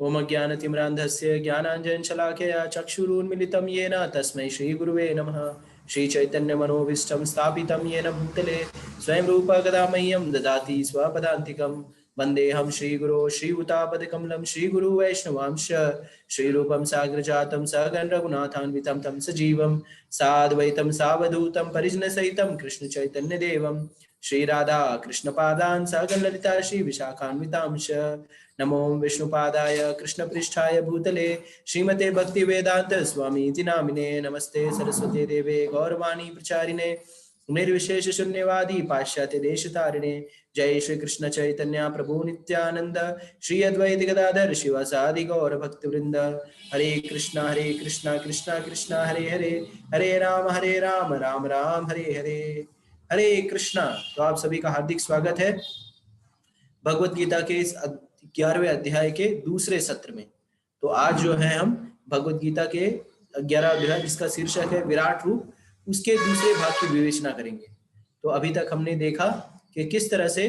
ओम ज्ञानतिमिरान्धस्य ज्ञानाञ्जनशलाकया चक्षुरुन्मिलितं येन तस्मै श्रीगुरुवे नमः। श्रीचैतन्यमनोभीष्टं स्थापितं येन भूतले स्वयं रूपा कदा मह्यं ददाति स्वपदान्तिकं। वन्देऽहं श्रीगुरो श्रीयुतापदकमलं श्रीगुरुवैष्णवांश श्रीरूपं साग्रजातं सगण रघुनाथान्वितं तं सजीवं साद्वैतं सावधूतं परिजनसहितं कृष्णचैतन्यदेवं श्रीराधा कृष्णपादान् सगण ललिता श्रीविशाखान्वितांश। नमो विष्णुपादाय कृष्णपृष्ठाय भूतले श्रीमते भक्ति वेदांत स्वामी नामिने। नमस्ते सरस्वती देवे गौरवाणी प्रचारिणे निर्विशेष शून्यवादी पाश्चात्य देश तारिणे। जय श्री कृष्ण चैतन्य प्रभु नित्यानंद श्री अद्वैत गदाधर शिवासादि गौर भक्त वृंद। हरे कृष्णा कृष्णा कृष्णा हरे हरे, हरे राम राम राम हरे हरे। हरे कृष्णा। तो आप सभी का हार्दिक स्वागत है भगवत गीता के इस 11वें अध्याय के दूसरे सत्र में। तो आज जो है हम भगवत गीता के 11वां अध्याय जिसका शीर्षक है विराट रूप, उसके दूसरे भाग की विवेचना करेंगे। तो अभी तक हमने देखा कि किस तरह से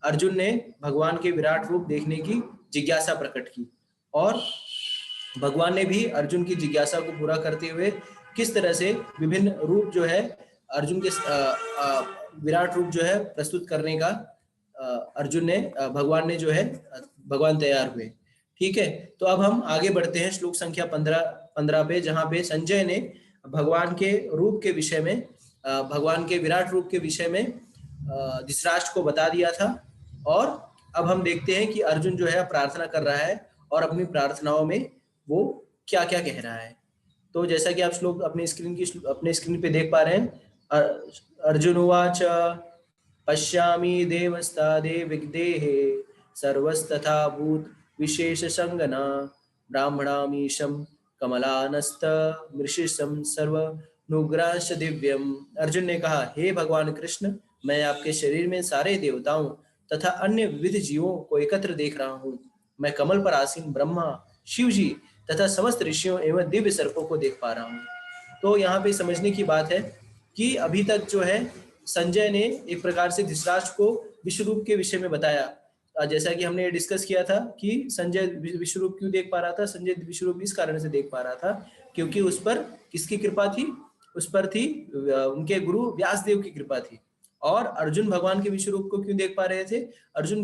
अर्जुन ने भगवान के विराट रूप देखने की जिज्ञासा प्रकट की और भगवान ने भी अर्जुन की जिज्ञासा को पूरा करते हुए किस तरह से विभिन्न रूप जो है अर्जुन के विराट रूप जो है प्रस्तुत करने का अर्जुन ने भगवान ने जो है भगवान तैयार हुए। ठीक है, तो अब हम आगे बढ़ते हैं श्लोक संख्या 15 पे, जहां पे संजय ने भगवान के रूप के विषय में, भगवान के विराट रूप के विषय में धृतराष्ट्र को बता दिया था। और अब हम देखते हैं कि अर्जुन जो है प्रार्थना कर रहा है और अपनी प्रार्थनाओं में वो क्या क्या कह रहा है। तो जैसा कि आप श्लोक अपने स्क्रीन पे देख पा रहे हैं, अर्जुन उवाच पश्यामि देवस्तादे विग्देहे सर्वस्तथा भूत विशेष संगना ब्राह्मणामीशं कमलानस्त मृषिसं सर्वनुग्रांश दिव्यम। अर्जुन ने कहा, हे भगवान कृष्ण, मैं आपके शरीर में सारे देवताओं तथा अन्य विविध जीवों को एकत्र देख रहा हूँ। मैं कमल पर आसीन ब्रह्मा, शिव जी तथा समस्त ऋषियों एवं दिव्य सर्पों को देख पा रहा हूँ। तो यहाँ पे समझने की बात है कि अभी तक जो है संजय ने एक प्रकार से धृतराष्ट्र को विश्वरूप के विषय में बताया। जैसा कि हमने डिस्कस किया था कि संजय विश्वरूप क्यों देख पा रहा था। संजय विश्वरूप इस कारण से देख पा रहा था क्योंकि उस पर किसकी कृपा थी, उस पर थी उनके गुरु व्यासदेव की कृपा थी। और अर्जुन भगवान के विश्वरूप को क्यों देख पा रहे थे, अर्जुन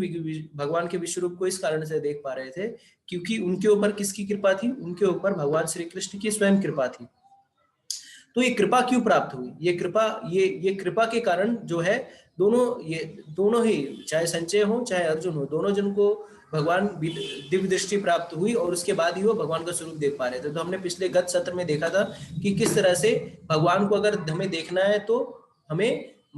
भगवान के विश्वरूप को इस कारण से देख पा रहे थे क्योंकि उनके ऊपर किसकी कृपा थी, उनके ऊपर भगवान श्री कृष्ण की स्वयं कृपा थी। तो ये कृपा क्यों प्राप्त हुई, ये कृपा के कारण जो है दोनों ही, चाहे संजय हो चाहे अर्जुन हो, दोनों जन को भगवान दिव्य दृष्टि प्राप्त हुई और उसके बाद ही वो भगवान का स्वरूप देख पा रहे थे। तो हमने पिछले गत सत्र में देखा था कि किस तरह से भगवान को अगर हमें देखना है तो हमें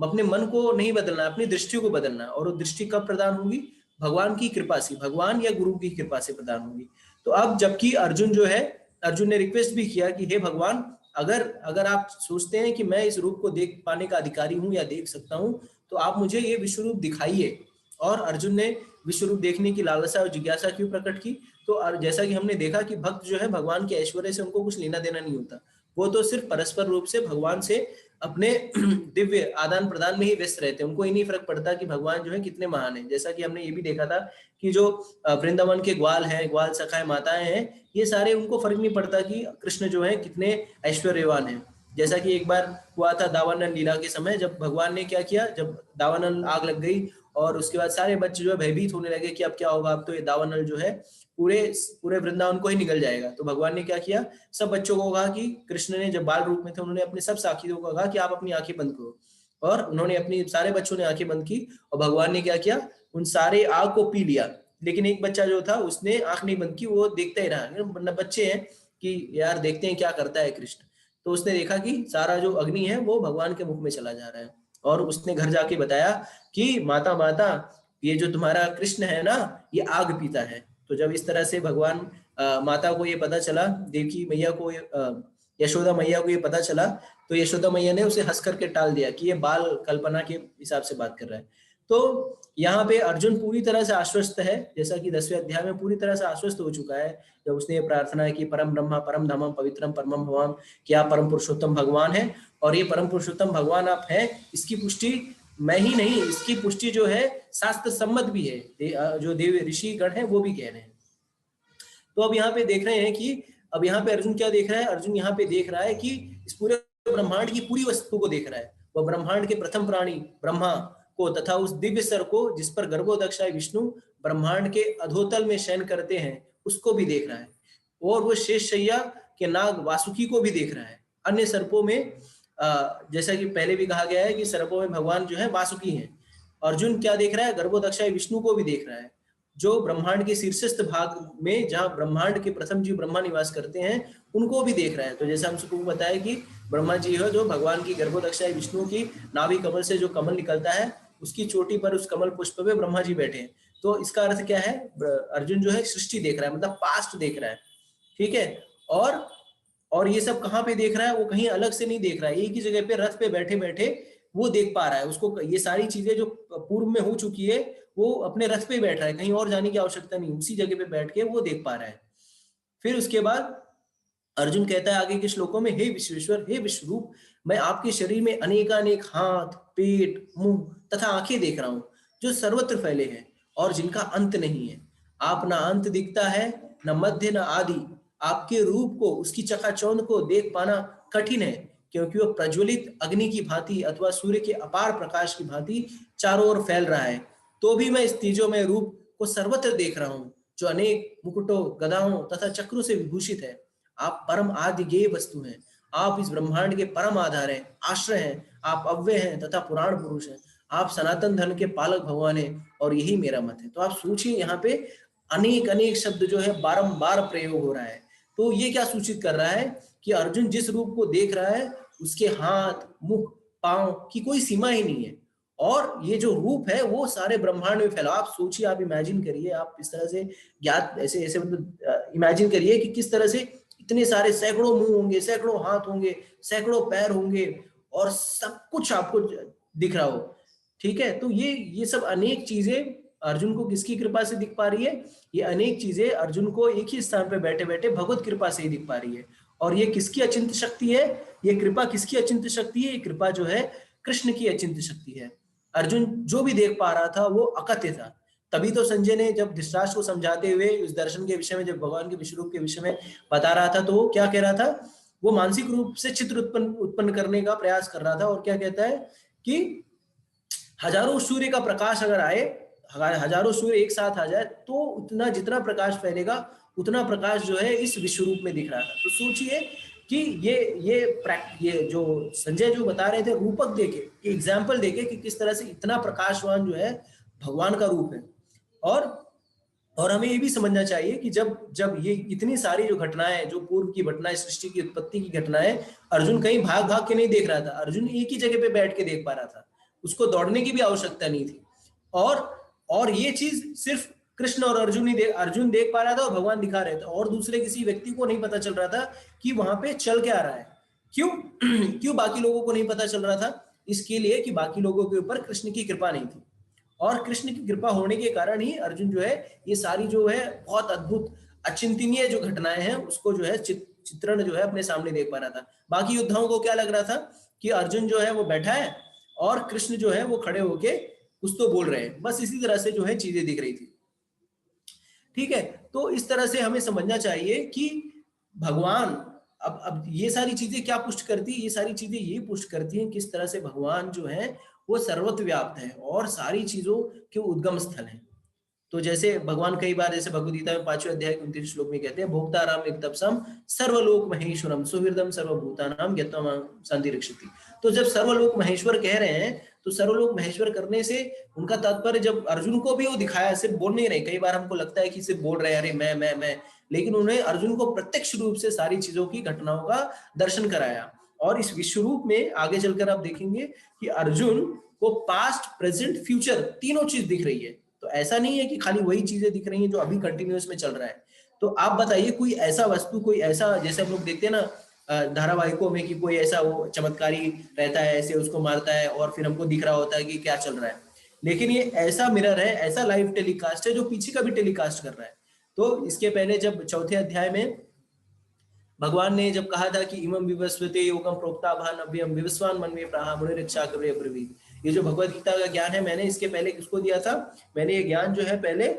अपने मन को नहीं बदलना, अपनी दृष्टि को बदलना। और वो दृष्टि कब प्रदान होगी, भगवान की कृपा से, भगवान या गुरु की कृपा से प्रदान होगी। तो अब जबकि अर्जुन जो है, अर्जुन ने रिक्वेस्ट भी किया कि हे भगवान, अगर आप सोचते हैं कि मैं इस रूप को देख पाने का अधिकारी हूं या देख सकता हूं तो आप मुझे ये विश्व रूप दिखाइए। और अर्जुन ने विश्व रूप देखने की लालसा और जिज्ञासा क्यों प्रकट की, तो जैसा कि हमने देखा कि भक्त जो है भगवान के ऐश्वर्य से उनको कुछ लेना देना नहीं होता, वो तो सिर्फ परस्पर रूप से भगवान से अपने दिव्य आदान प्रदान में ही व्यस्त रहते हैं। उनको ही नहीं फर्क पड़ता कि भगवान जो है कितने महान है। जैसा कि हमने ये भी देखा था कि जो वृंदावन के ग्वाल हैं, ग्वाल सखाए माताएं हैं, ये सारे उनको फर्क नहीं पड़ता कि कृष्ण जो है कितने ऐश्वर्यवान हैं। जैसा कि एक बार हुआ था दावानल लीला के समय, जब भगवान ने क्या किया, जब दावानल आग लग गई और उसके बाद सारे बच्चे जो है भयभीत होने लगे कि अब क्या होगा, अब तो ये दावानल जो है पूरे वृंदावन को ही निगल जाएगा। तो भगवान ने क्या किया, सब बच्चों को कहा कि कृष्ण ने जब बाल रूप में थे उन्होंने अपने सब साथियों को कहा कि आप अपनी आंखें बंद करो। और उन्होंने अपनी सारे बच्चों ने आंखें बंद की और भगवान ने क्या किया, उन सारे आग को पी लिया। लेकिन एक बच्चा जो था उसने आंख नहीं बंद की, वो देखता ही रहा। बच्चे हैं कि यार देखते हैं क्या करता है कृष्ण। तो उसने देखा कि सारा जो अग्नि है वो भगवान के मुख में चला जा रहा है। और उसने घर जाके बताया कि माता माता, ये जो तुम्हारा कृष्ण है ना, ये आग पीता है। तो जब इस तरह से भगवान माता को ये पता चला, देवकी मैया को, यशोदा मैया को ये पता चला, तो यशोदा मैया ने उसे हंस करके टाल दिया कि ये बाल कल्पना के हिसाब से बात कर रहा है। तो यहाँ पे अर्जुन पूरी तरह से आश्वस्त है, जैसा कि 10वें अध्याय में पूरी तरह से आश्वस्त हो चुका है जब उसने ये प्रार्थना की, परम ब्रह्मा परम धामम पवित्रम परमम भवाम, कि आप परम पुरुषोत्तम भगवान है और ये परम पुरुषोत्तम भगवान आप हैं, इसकी पुष्टि मैं ही नहीं, इसकी पुष्टि जो है शास्त्र सम्मत भी है, जो देव ऋषि गण है वो भी कह रहे हैं। तो अब यहाँ पे देख रहे हैं कि अब यहाँ पे अर्जुन क्या देख रहा है, अर्जुन यहाँ पे देख रहा है कि इस पूरे ब्रह्मांड की पूरी वस्तु को देख रहा है। वह ब्रह्मांड के प्रथम प्राणी ब्रह्मा को तथा उस दिव्य सर को जिस पर गर्भोदक्षाय विष्णु ब्रह्मांड के अधोतल में शयन करते हैं उसको भी देख रहा है, और वो शेषशय्या के नाग वासुकी को भी देख रहा है। अन्य सर्पों में जैसा कि पहले भी कहा गया है कि सर्पों में भगवान जो है वासुकी हैं। अर्जुन क्या देख रहा है, गर्भोदक्षाय विष्णु को भी देख रहा है, जो ब्रह्मांड के शीर्षस्थ भाग में जहां ब्रह्मांड के प्रथम जीव ब्रह्मा निवास करते हैं उनको भी देख रहा है। तो जैसा हम सबको बताया कि ब्रह्मा जी है जो भगवान की गर्भोदक्षाय विष्णु की नाभि कमल से जो कमल निकलता है उसकी चोटी पर उस कमल पुष्प पे ब्रह्मा जी बैठे हैं। तो इसका अर्थ क्या है, अर्जुन जो है सृष्टि देख रहा है, मतलब पास्ट देख रहा है। ठीक है, और ये सब कहाँ पे देख रहा है, वो कहीं अलग से नहीं देख रहा है, एक ही जगह पे रथ पे बैठे बैठे वो देख पा रहा है। उसको ये सारी चीजें जो पूर्व में हो चुकी है वो अपने रथ पे बैठ रहा है, कहीं और जाने की आवश्यकता नहीं, उसी जगह पे बैठ के वो देख पा रहा है। फिर उसके बाद अर्जुन कहता है आगे के श्लोकों में, हे विश्वेश्वर, हे विश्वरूप, मैं आपके शरीर में अनेकानेक हाथ, पेट, मुंह तथा आंखें देख रहा हूं जो सर्वत्र फैले हैं और जिनका अंत नहीं है। आप ना अंत दिखता है न मध्य न आदि। आपके रूप को, उसकी चकाचौंध को देख पाना कठिन है, क्योंकि वह प्रज्वलित अग्नि की भांति अथवा सूर्य के अपार प्रकाश की भांति चारों ओर फैल रहा है। तो भी मैं इस तेजोमय रूप को सर्वत्र देख रहा हूँ जो अनेक मुकुटों, गदाओं तथा चक्रों से विभूषित है। आप परम आदि गेय वस्तु हैं, आप इस ब्रह्मांड के परम आधार हैं, आश्रय हैं, आप अव्यय हैं तथा पुराण पुरुष हैं, आप सनातन धर्म के पालक भगवान हैं, और यही मेरा मत है। तो आप सोचिए यहाँ पे अनेक अनेक शब्द जो है बारंबार प्रयोग हो रहा है। तो ये क्या सूचित कर रहा है कि अर्जुन जिस रूप को देख रहा है उसके हाथ, मुख, पांव की कोई सीमा ही नहीं है, और ये जो रूप है वो सारे ब्रह्मांड में फैला। आप सोचिए, आप इमेजिन करिए, आप इस तरह से ज्ञात ऐसे ऐसे मतलब इमेजिन करिए कि किस तरह से इतने सारे सैकड़ों मुंह होंगे, सैकड़ों हाथ होंगे, सैकड़ों पैर होंगे, और सब कुछ आपको दिख रहा हो। ठीक है, तो ये सब अनेक चीजें अर्जुन को किसकी कृपा से दिख पा रही है, ये अनेक चीजें अर्जुन को एक ही स्थान पर बैठे बैठे भगवत कृपा से ही दिख पा रही है। और ये किसकी अचिंत्य शक्ति है, ये कृपा किसकी अचिंत्य शक्ति है, ये कृपा जो है कृष्ण की अचिंत्य शक्ति है। अर्जुन जो भी देख पा रहा था वो अकथ्य था। तभी तो संजय ने जब धृतराष्ट्र को समझाते हुए उस दर्शन के विषय में, जब भगवान के विश्वरूप के विषय में बता रहा था, तो वो क्या कह रहा था, वो मानसिक रूप से चित्र उत्पन्न करने का प्रयास कर रहा था। और क्या कहता है कि हजारों सूर्य का प्रकाश अगर आए, हजारों सूर्य एक साथ आ जाए तो उतना जितना प्रकाश फैलेगा उतना प्रकाश जो है इस विश्व रूप में दिख रहा था। तो सोचिए कि ये जो संजय जो बता रहे थे रूपक देके, एग्जाम्पल देके कि किस तरह से इतना प्रकाशवान जो है भगवान का रूप है। और हमें ये भी समझना चाहिए कि जब ये इतनी सारी जो घटनाएं, जो पूर्व की घटनाएं, सृष्टि की उत्पत्ति की घटनाएं, अर्जुन कहीं भाग भाग के नहीं देख रहा था, अर्जुन एक ही जगह पे बैठ के देख पा रहा था, उसको दौड़ने की भी आवश्यकता नहीं थी। और ये चीज सिर्फ कृष्ण और अर्जुन अर्जुन देख पा रहा था और भगवान दिखा रहे थे, और दूसरे किसी व्यक्ति को नहीं पता चल रहा था कि वहां पे चल क्या रहा है। क्यों क्यों बाकी लोगों को नहीं पता चल रहा था? इसके लिए कि बाकी लोगों के ऊपर कृष्ण की कृपा नहीं थी, और कृष्ण की कृपा होने के कारण ही अर्जुन जो है ये सारी जो है बहुत अद्भुत अचिंतनीय जो घटनाएं हैं उसको जो है चित्रण जो है अपने सामने देख पा रहा था। बाकी योद्धाओं को क्या लग रहा था कि अर्जुन जो है वो बैठा है और कृष्ण जो है वो खड़े होके कुछ तो बोल रहे हैं, बस इसी तरह से जो है चीजें दिख रही थी। ठीक है, तो इस तरह से हमें समझना चाहिए कि भगवान, अब ये सारी चीजें क्या पुष्ट करती है, ये सारी चीजें ये पुष्ट करती हैं किस तरह से भगवान जो है वो सर्वत्र व्याप्त है और सारी चीजों के उद्गम स्थल है। तो जैसे भगवान कई बार जैसे भगवद गीता में 5वें अध्याय 29 श्लोक में कहते हैं, भोक्ताराम नित्यपसम सर्वलोक महेश्वरम सुहृदम सर्वभूतानाम यत्त्वम शांति रक्षति। तो जब सर्वलोक महेश्वर कह रहे हैं तो सर्वलोक महेश्वर करने से उनका तात्पर्य जब अर्जुन को भी वो दिखाया, सिर्फ बोल नहीं रहे। कई बार हमको लगता है कि सिर्फ बोल रहे हैं अरे मैं, लेकिन उन्हें अर्जुन को प्रत्यक्ष रूप से सारी चीजों की घटनाओं का दर्शन कराया। और इस विश्व रूप में आगे चलकर आप देखेंगे कि अर्जुन को पास्ट, प्रेजेंट, फ्यूचर तीनों चीज दिख रही है। तो ऐसा नहीं है कि खाली वही चीजें दिख रही हैं जो अभी कंटिन्यूअस में चल रहा है। तो आप बताइए कोई ऐसा वस्तु, कोई ऐसा, जैसे हम लोग देखते हैं ना धारावाहिकों में कि कोई ऐसा वो चमत्कारी रहता है, ऐसे उसको मारता है और फिर हमको दिख रहा होता है कि क्या चल रहा है। लेकिन ये ऐसा मिरर है, ऐसा लाइव टेलीकास्ट है जो पीछे का भी टेलीकास्ट कर रहा है। तो इसके पहले जब 4थे अध्याय में भगवान ने जब कहा था कि इमं विवस्वते योगम प्रोक्ता भान अभ्यम विवस्वान मनवे प्राहा मुनि रक्षा कवे अब्रवीत, ये जो भगवत गीता का ज्ञान है मैंने इसके पहले किसको दिया था? मैंने ये ज्ञान जो है पहले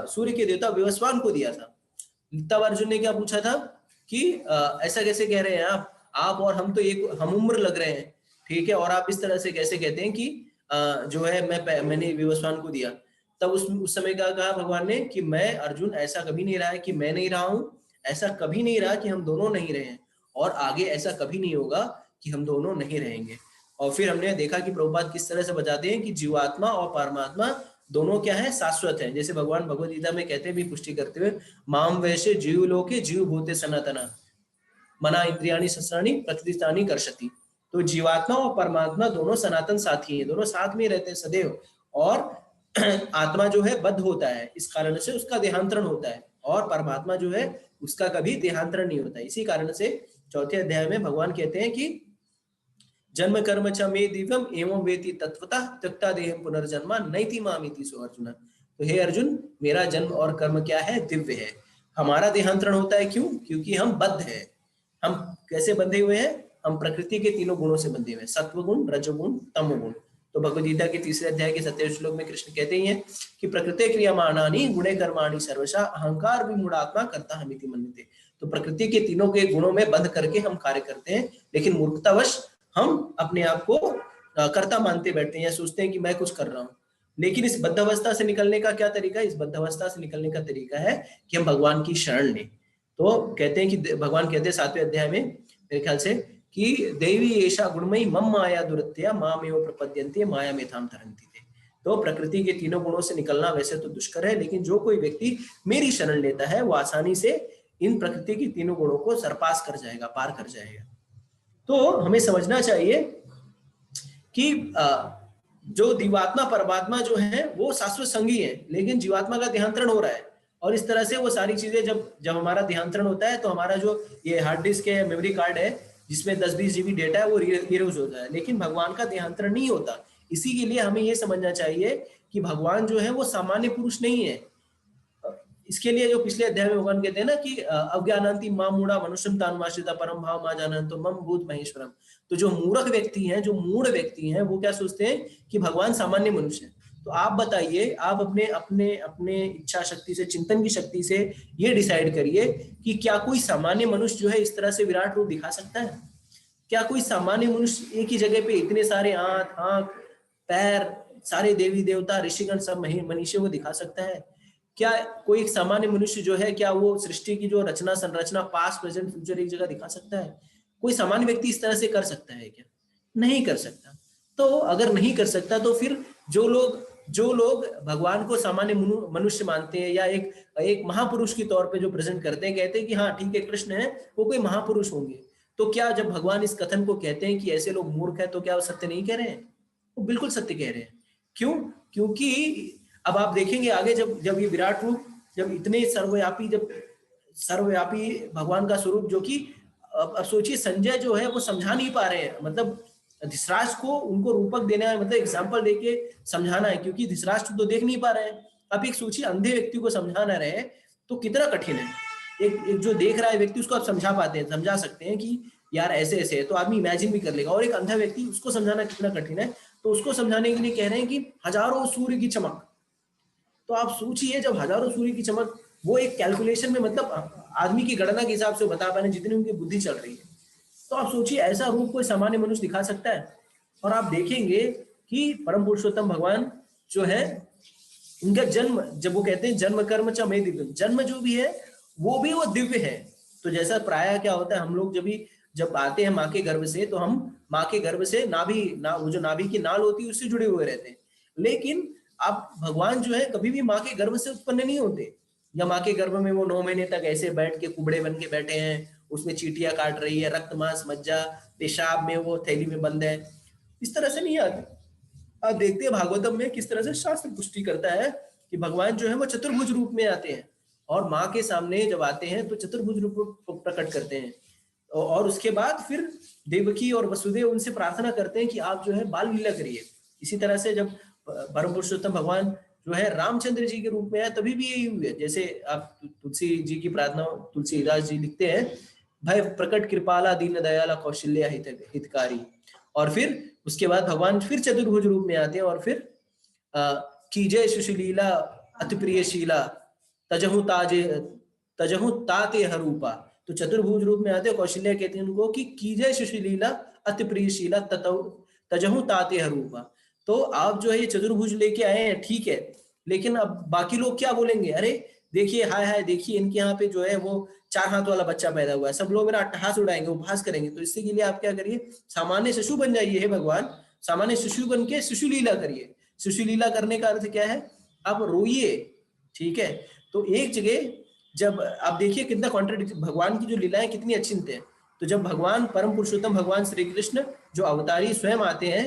सूर्य के देवता विवस्वान को दिया था। तब अर्जुन ने क्या पूछा था कि ऐसा कैसे कह रहे हैं आप और हम तो एक हम उम्र लग रहे हैं, ठीक है, और आप इस तरह से कैसे कहते हैं कि जो है मैंने विवस्वान को दिया। तब उस समय क्या कहा भगवान ने कि मैं अर्जुन ऐसा कभी नहीं रहा है कि मैं नहीं रहा हूं, ऐसा कभी नहीं रहा कि हम दोनों नहीं रहे हैं, और आगे ऐसा कभी नहीं होगा कि हम दोनों नहीं रहेंगे। और फिर हमने देखा कि प्रभुपाद किस तरह से बताते हैं कि जीवात्मा और परमात्मा दोनों क्या है, शाश्वत है। जैसे भगवान भगवद गीता में कहते हैं भी पुष्टि करते हुए, माम वैसे जीव लोके जीव भूते सनातना मना इंद्रियाणी शस्त्राणी प्रतिष्ठानी कर्षति। तो जीवात्मा और परमात्मा दोनों सनातन साथी हैं, दोनों साथ में रहते हैं सदैव। और आत्मा जो है बद्ध होता है, इस कारण से उसका देहांतरण होता है, और परमात्मा जो है उसका कभी देहांतरण नहीं होता। इसी कारण से चौथे अध्याय में भगवान कहते हैं कि जन्म कर्म च मे दिव्यम एवं वेति तत्वतः त्यक्ता देहम पुनर्जन्मा नैति मामिति सो अर्जुन। तो हे अर्जुन, मेरा जन्म और कर्म क्या है, दिव्य है। हमारा देहांतरण होता है क्यों? क्योंकि हम बद्ध है। हम कैसे बंधे हुए हैं? हम प्रकृति के तीनों गुणों से बंधे हुए हैं, सत्वगुण, रजोगुण, तमोगुण। तो भगवद गीता के तीसरे अध्याय के 7वें श्लोक में कृष्ण कहते ही हैं कि प्रकृति क्रियमाणानि गुणे कर्माणि सर्वशा अहंकार विमूढ़ात्मा कर्ता हमिति मन्यते। तो प्रकृति के तीनों के गुणों में बंध करके हम कार्य करते हैं, लेकिन मूर्खतावश हम अपने आप को कर्ता मानते बैठते हैं या सोचते हैं कि मैं कुछ कर रहा हूं। लेकिन इस बद्धावस्था से निकलने का क्या तरीका है? इस बद्धावस्था से निकलने का तरीका है कि हम भगवान की शरण लें। तो कहते हैं कि भगवान कहते हैं 7वें अध्याय में मेरे ख्याल से कि देवी ऐसा गुणमयी मम माया दुरत्या मामेव प्रपद्यन्ते माया मेथाम तरन्ति थे। तो प्रकृति के तीनों गुणों से निकलना वैसे तो दुष्कर है, लेकिन जो कोई व्यक्ति मेरी शरण लेता है वो आसानी से इन प्रकृति के तीनों गुणों को सरपास कर जाएगा, पार कर जाएगा। तो हमें समझना चाहिए कि जो जीवात्मा परमात्मा जो है वो शाश्वत संगी है, लेकिन जीवात्मा का देहांतरण हो रहा है। और इस तरह से वो सारी चीजें जब हमारा देहांतरण होता है तो हमारा जो ये हार्ड डिस्क है, मेमोरी कार्ड है, जिसमें 10-20 जीबी डेटा है, वो यूज होता है, लेकिन भगवान का देहांतरण नहीं होता। इसी के लिए हमें ये समझना चाहिए कि भगवान जो है वो सामान्य पुरुष नहीं है। इसके लिए जो पिछले अध्याय में भगवान कहते हैं ना कि अज्ञानांति मां मूढ़ा मनुष्यम तानुमाश्रिता परम भाव मा जानन्तो मम भूत महेश्वरम। तो जो मूर्ख व्यक्ति हैं, जो मूढ़ व्यक्ति हैं, वो क्या सोचते हैं कि भगवान सामान्य मनुष्य है। तो आप बताइए, आप अपने अपने अपने इच्छा शक्ति से, चिंतन की शक्ति से ये डिसाइड करिए कि क्या कोई सामान्य मनुष्य जो है इस तरह से विराट रूप दिखा सकता है? क्या कोई सामान्य मनुष्य एक ही जगह पे इतने सारे आंख पैर, सारे देवी देवता ऋषिगण सब मनुष्यों को दिखा सकता है? क्या कोई एक सामान्य मनुष्य जो है, क्या वो सृष्टि की जो रचना संरचना पास्ट प्रेजेंट फ्यूचर एक जगह दिखा सकता है? कोई सामान्य व्यक्ति इस तरह से कर सकता है क्या? नहीं कर सकता। तो अगर नहीं कर सकता तो फिर जो लोग भगवान को सामान्य मनुष्य मानते हैं या एक महापुरुष के तौर पे जो प्रेजेंट करते हैं, कहते हैं कि हाँ ठीक है कृष्ण है, वो कोई महापुरुष होंगे। तो क्या जब भगवान इस कथन को कहते हैं कि ऐसे लोग मूर्ख है, तो क्या वो सत्य नहीं कह रहे हैं? वो बिल्कुल सत्य कह रहे हैं। क्यों? क्योंकि अब आप देखेंगे आगे जब ये विराट रूप, जब इतने सर्वव्यापी भगवान का स्वरूप, जो कि अब सोचिए संजय जो है वो समझा नहीं पा रहे हैं, मतलब धृतराष्ट्र को उनको रूपक देना है, मतलब एग्जाम्पल देके समझाना है, क्योंकि धृतराष्ट्र तो देख नहीं पा रहे हैं। अब एक सोचिए अंधे व्यक्ति को समझाना रहे तो कितना कठिन है। एक जो देख रहा है व्यक्ति, उसको आप समझा सकते हैं कि यार ऐसे ऐसे है, तो आदमी इमेजिन भी कर लेगा। और एक अंधा व्यक्ति, उसको समझाना कितना कठिन है। तो उसको समझाने के लिए कह रहे हैं कि हजारों सूर्य की चमक। तो आप सोचिए, जब हजारों सूर्य की चमक, वो एक कैलकुलेशन में, मतलब आदमी की गणना के हिसाब से बता पा रहे हैं जितनी उनकी बुद्धि चल रही है। तो आप सोचिए ऐसा रूप कोई सामान्य मनुष्य दिखा सकता है? और आप देखेंगे कि परम पुरुषोत्तम भगवान जो है, उनका जन्म, जब वो कहते हैं जन्म कर्म च मे दिव्य, जन्म जो भी है वो दिव्य है। तो जैसा प्राय क्या होता है, हम लोग जब आते हैं माँ के गर्भ से, तो हम माँ के गर्भ से वो जो नाभि की नाल होती है उससे जुड़े हुए रहते हैं। लेकिन अब भगवान जो है कभी भी माँ के गर्भ से उत्पन्न नहीं होते, या माँ के गर्भ में वो 9 महीने तक ऐसे बैठ के कुबड़े बन के बैठे हैं, उसमें चीटियां काट रही है, रक्त मांस मज्जा पेशाब में वो थैली में बंद है, इस तरह से नहीं आते। आप देखते हैं भागवतम में किस तरह से शास्त्र पुष्टि करता है कि भगवान जो है वो चतुर्भुज रूप में आते हैं, और माँ के सामने जब आते हैं तो चतुर्भुज रूप को प्रकट करते हैं। और उसके बाद फिर देवकी और वसुदेव उनसे प्रार्थना करते हैं कि आप जो है बाल लीला करिए। इसी तरह से जब परम पुरुषोत्तम भगवान जो है रामचंद्र जी के रूप में आए, तभी भी यही हुआ। जैसे आप तुलसी जी की प्रार्थना, तुलसीदास जी लिखते हैं, भय प्रकट कृपाला दीन दयाला कौशल्या हितकारी। और फिर उसके बाद भगवान फिर चतुर्भुज रूप में आते हैं, और फिर कीजय सुशीला अति प्रिय शीला तजहु ताजे तजहु ताते हरूपा। तो चतुर्भुज रूप में आते कौशल्या कहते हैं उनको कि कीजय सुशीलीला अति प्रियशीला तजहु ताते हरूपा। तो आप जो है ये चतुर्भुज लेके आए हैं, ठीक है, लेकिन अब बाकी लोग क्या बोलेंगे, अरे देखिए हाय हाय देखिए इनके यहाँ पे जो है वो 4 हाथ वाला बच्चा पैदा हुआ है, सब लोग मेरा अट्टहास उड़ाएंगे, उपहास करेंगे। तो इसके लिए आप क्या करिए, सामान्य शिशु बन जाइए। हे भगवान, सामान्य शिशु बन के शिशु लीला करिए। शिशु लीला करने का अर्थ क्या है, आप रोइए, ठीक है। तो एक जगह जब आप देखिए कितना कॉन्ट्रडिक्ट, भगवान की जो लीलाएं कितनी अच्छी हैं। तो जब भगवान परम पुरुषोत्तम भगवान श्री कृष्ण जो अवतारी स्वयं आते हैं,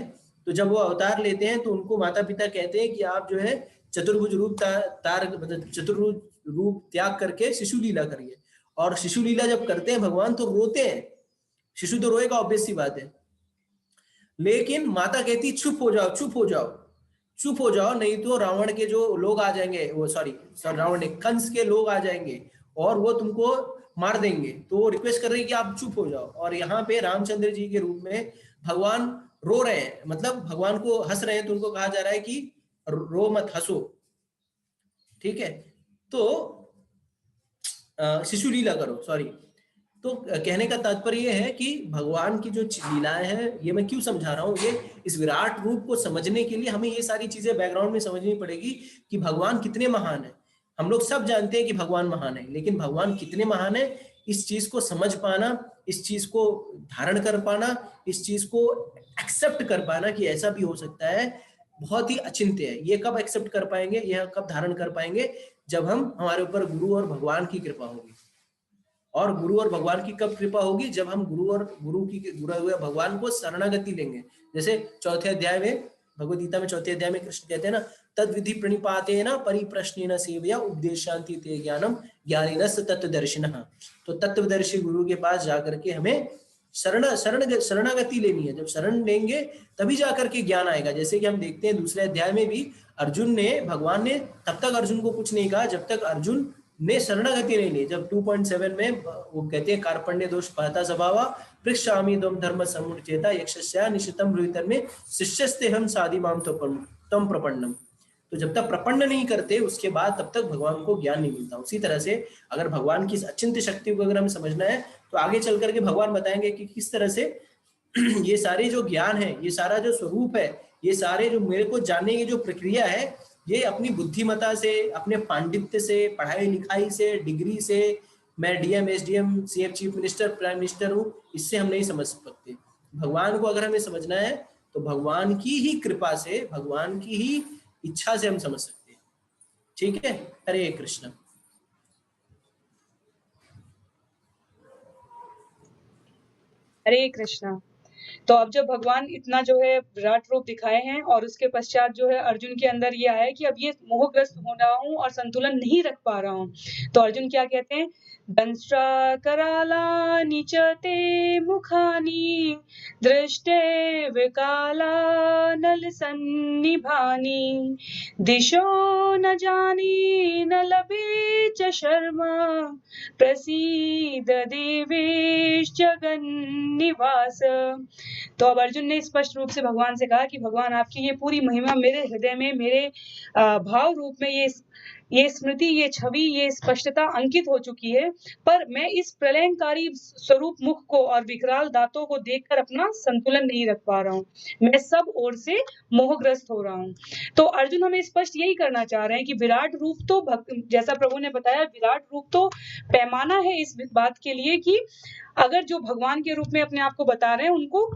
तो जब वो अवतार लेते हैं तो उनको माता पिता कहते हैं कि आप जो है चतुर्भुज रूप मतलब चतुर्भुज रूप त्याग करके शिशु लीला करिए। और शिशु लीला जब करते हैं भगवान तो रोते हैं, शिशु तो रोएगा, ऑब्वियस सी बात है। लेकिन माता कहती चुप हो जाओ, चुप हो जाओ, चुप हो जाओ, नहीं तो रावण के जो लोग आ जाएंगे, वो सॉरी रावण ने कंस के लोग आ जाएंगे और वो तुमको मार देंगे। तो वो रिक्वेस्ट कर रही है कि आप चुप हो जाओ। और यहाँ पे रामचंद्र जी के रूप में भगवान रो रहे हैं, मतलब भगवान को हंस रहे हैं, तो उनको कहा जा रहा है कि रो मत, हंसो, ठीक है। तो शिशु लीला करो, सॉरी। तो कहने का तात्पर्य यह है कि भगवान की जो लीलाएं हैं, ये मैं क्यों समझा रहा हूँ, ये इस विराट रूप को समझने के लिए हमें ये सारी चीजें बैकग्राउंड में समझनी पड़ेगी कि भगवान कितने महान है। हम लोग सब जानते हैं कि भगवान महान है, लेकिन भगवान कितने महान है, इस चीज को समझ पाना, इस चीज को धारण कर पाना, इस चीज को एक्सेप्ट कर पाना कि ऐसा भी हो सकता है, बहुत ही अचिंत्य है। ये कब एक्सेप्ट कर पाएंगे, यह कब धारण कर पाएंगे, जब हम हमारे ऊपर गुरु और भगवान की कृपा होगी। और गुरु और भगवान की कब कृपा होगी, जब हम गुरु हुए भगवान को शरणागति लेंगे। जैसे चौथे अध्याय में भगवद गीता में चौथे अध्याय में कृष्ण कहते हैं ना, तद विधि प्रणिपातेन परिप्रश्नेन सेवया उपदेशांति ते ज्ञानम ज्ञानिनस् तत्वदर्शिनः। तो तत्वदर्शी गुरु के पास जाकर के हमें शरणागति लेनी है। जब शरण लेंगे तभी जाकर के ज्ञान आएगा। जैसे कि हम देखते हैं दूसरे अध्याय में भी अर्जुन ने, भगवान ने तब तक अर्जुन को कुछ नहीं कहा जब तक अर्जुन ने शरणागति नहीं ली। जब 2.7 में वो कहते हैं कार्पण्य दोष पाता स्वभावा पृक्षामि तम धर्म समुचेता यक्षस्या निशितम रुहितर में शिष्यस्ते हम साधि माम तम प्रपन्नम। तो जब तक प्रपन्न नहीं करते उसके बाद तब तक भगवान को ज्ञान नहीं मिलता। उसी तरह से अगर भगवान की अचिंत्य शक्ति को अगर हमें समझना है तो आगे चल करके भगवान बताएंगे कि किस तरह से ये सारे जो ज्ञान है, ये सारा जो स्वरूप है, ये सारे जो मेरे को जानने की जो प्रक्रिया है, ये अपनी बुद्धिमता से, अपने पांडित्य से, पढ़ाई लिखाई से, डिग्री से, मैं DM SDM CM chief minister prime minister हूँ, इससे हम नहीं समझ सकते। भगवान को अगर हमें समझना है तो भगवान की ही कृपा से, भगवान की ही इच्छा से हम समझ सकते हैं। ठीक है, हरे कृष्ण। हरे कृष्णा। तो अब जब भगवान इतना जो है विराट रूप दिखाए हैं और उसके पश्चात जो है अर्जुन के अंदर ये आया है कि अब ये मोहग्रस्त हो रहा हूँ और संतुलन नहीं रख पा रहा हूँ, तो अर्जुन क्या कहते हैं, दंष्ट्रा करालानि च ते मुखानि दृष्टे विकालानल सन्निभानि दिशो न जानी न लभे च शर्मा प्रसीद देवेश जगन्निवास। तो अब अर्जुन ने स्पष्ट रूप से भगवान से कहा कि भगवान आपकी ये पूरी महिमा मेरे हृदय में, मेरे भाव रूप में ये स्मृति, ये छवि, ये स्पष्टता अंकित हो चुकी है, पर मैं इस प्रलयंकारी स्वरूप मुख को और विकराल दांतों को देखकर अपना संतुलन नहीं रख पा रहा हूँ, मैं सब ओर से मोहग्रस्त हो रहा हूँ। तो अर्जुन हमें स्पष्ट यही करना चाह रहे हैं कि विराट रूप तो जैसा प्रभु ने बताया, विराट रूप तो पैमाना है इस बात के लिए कि अगर जो भगवान के रूप में अपने आप को बता रहे हैं उनको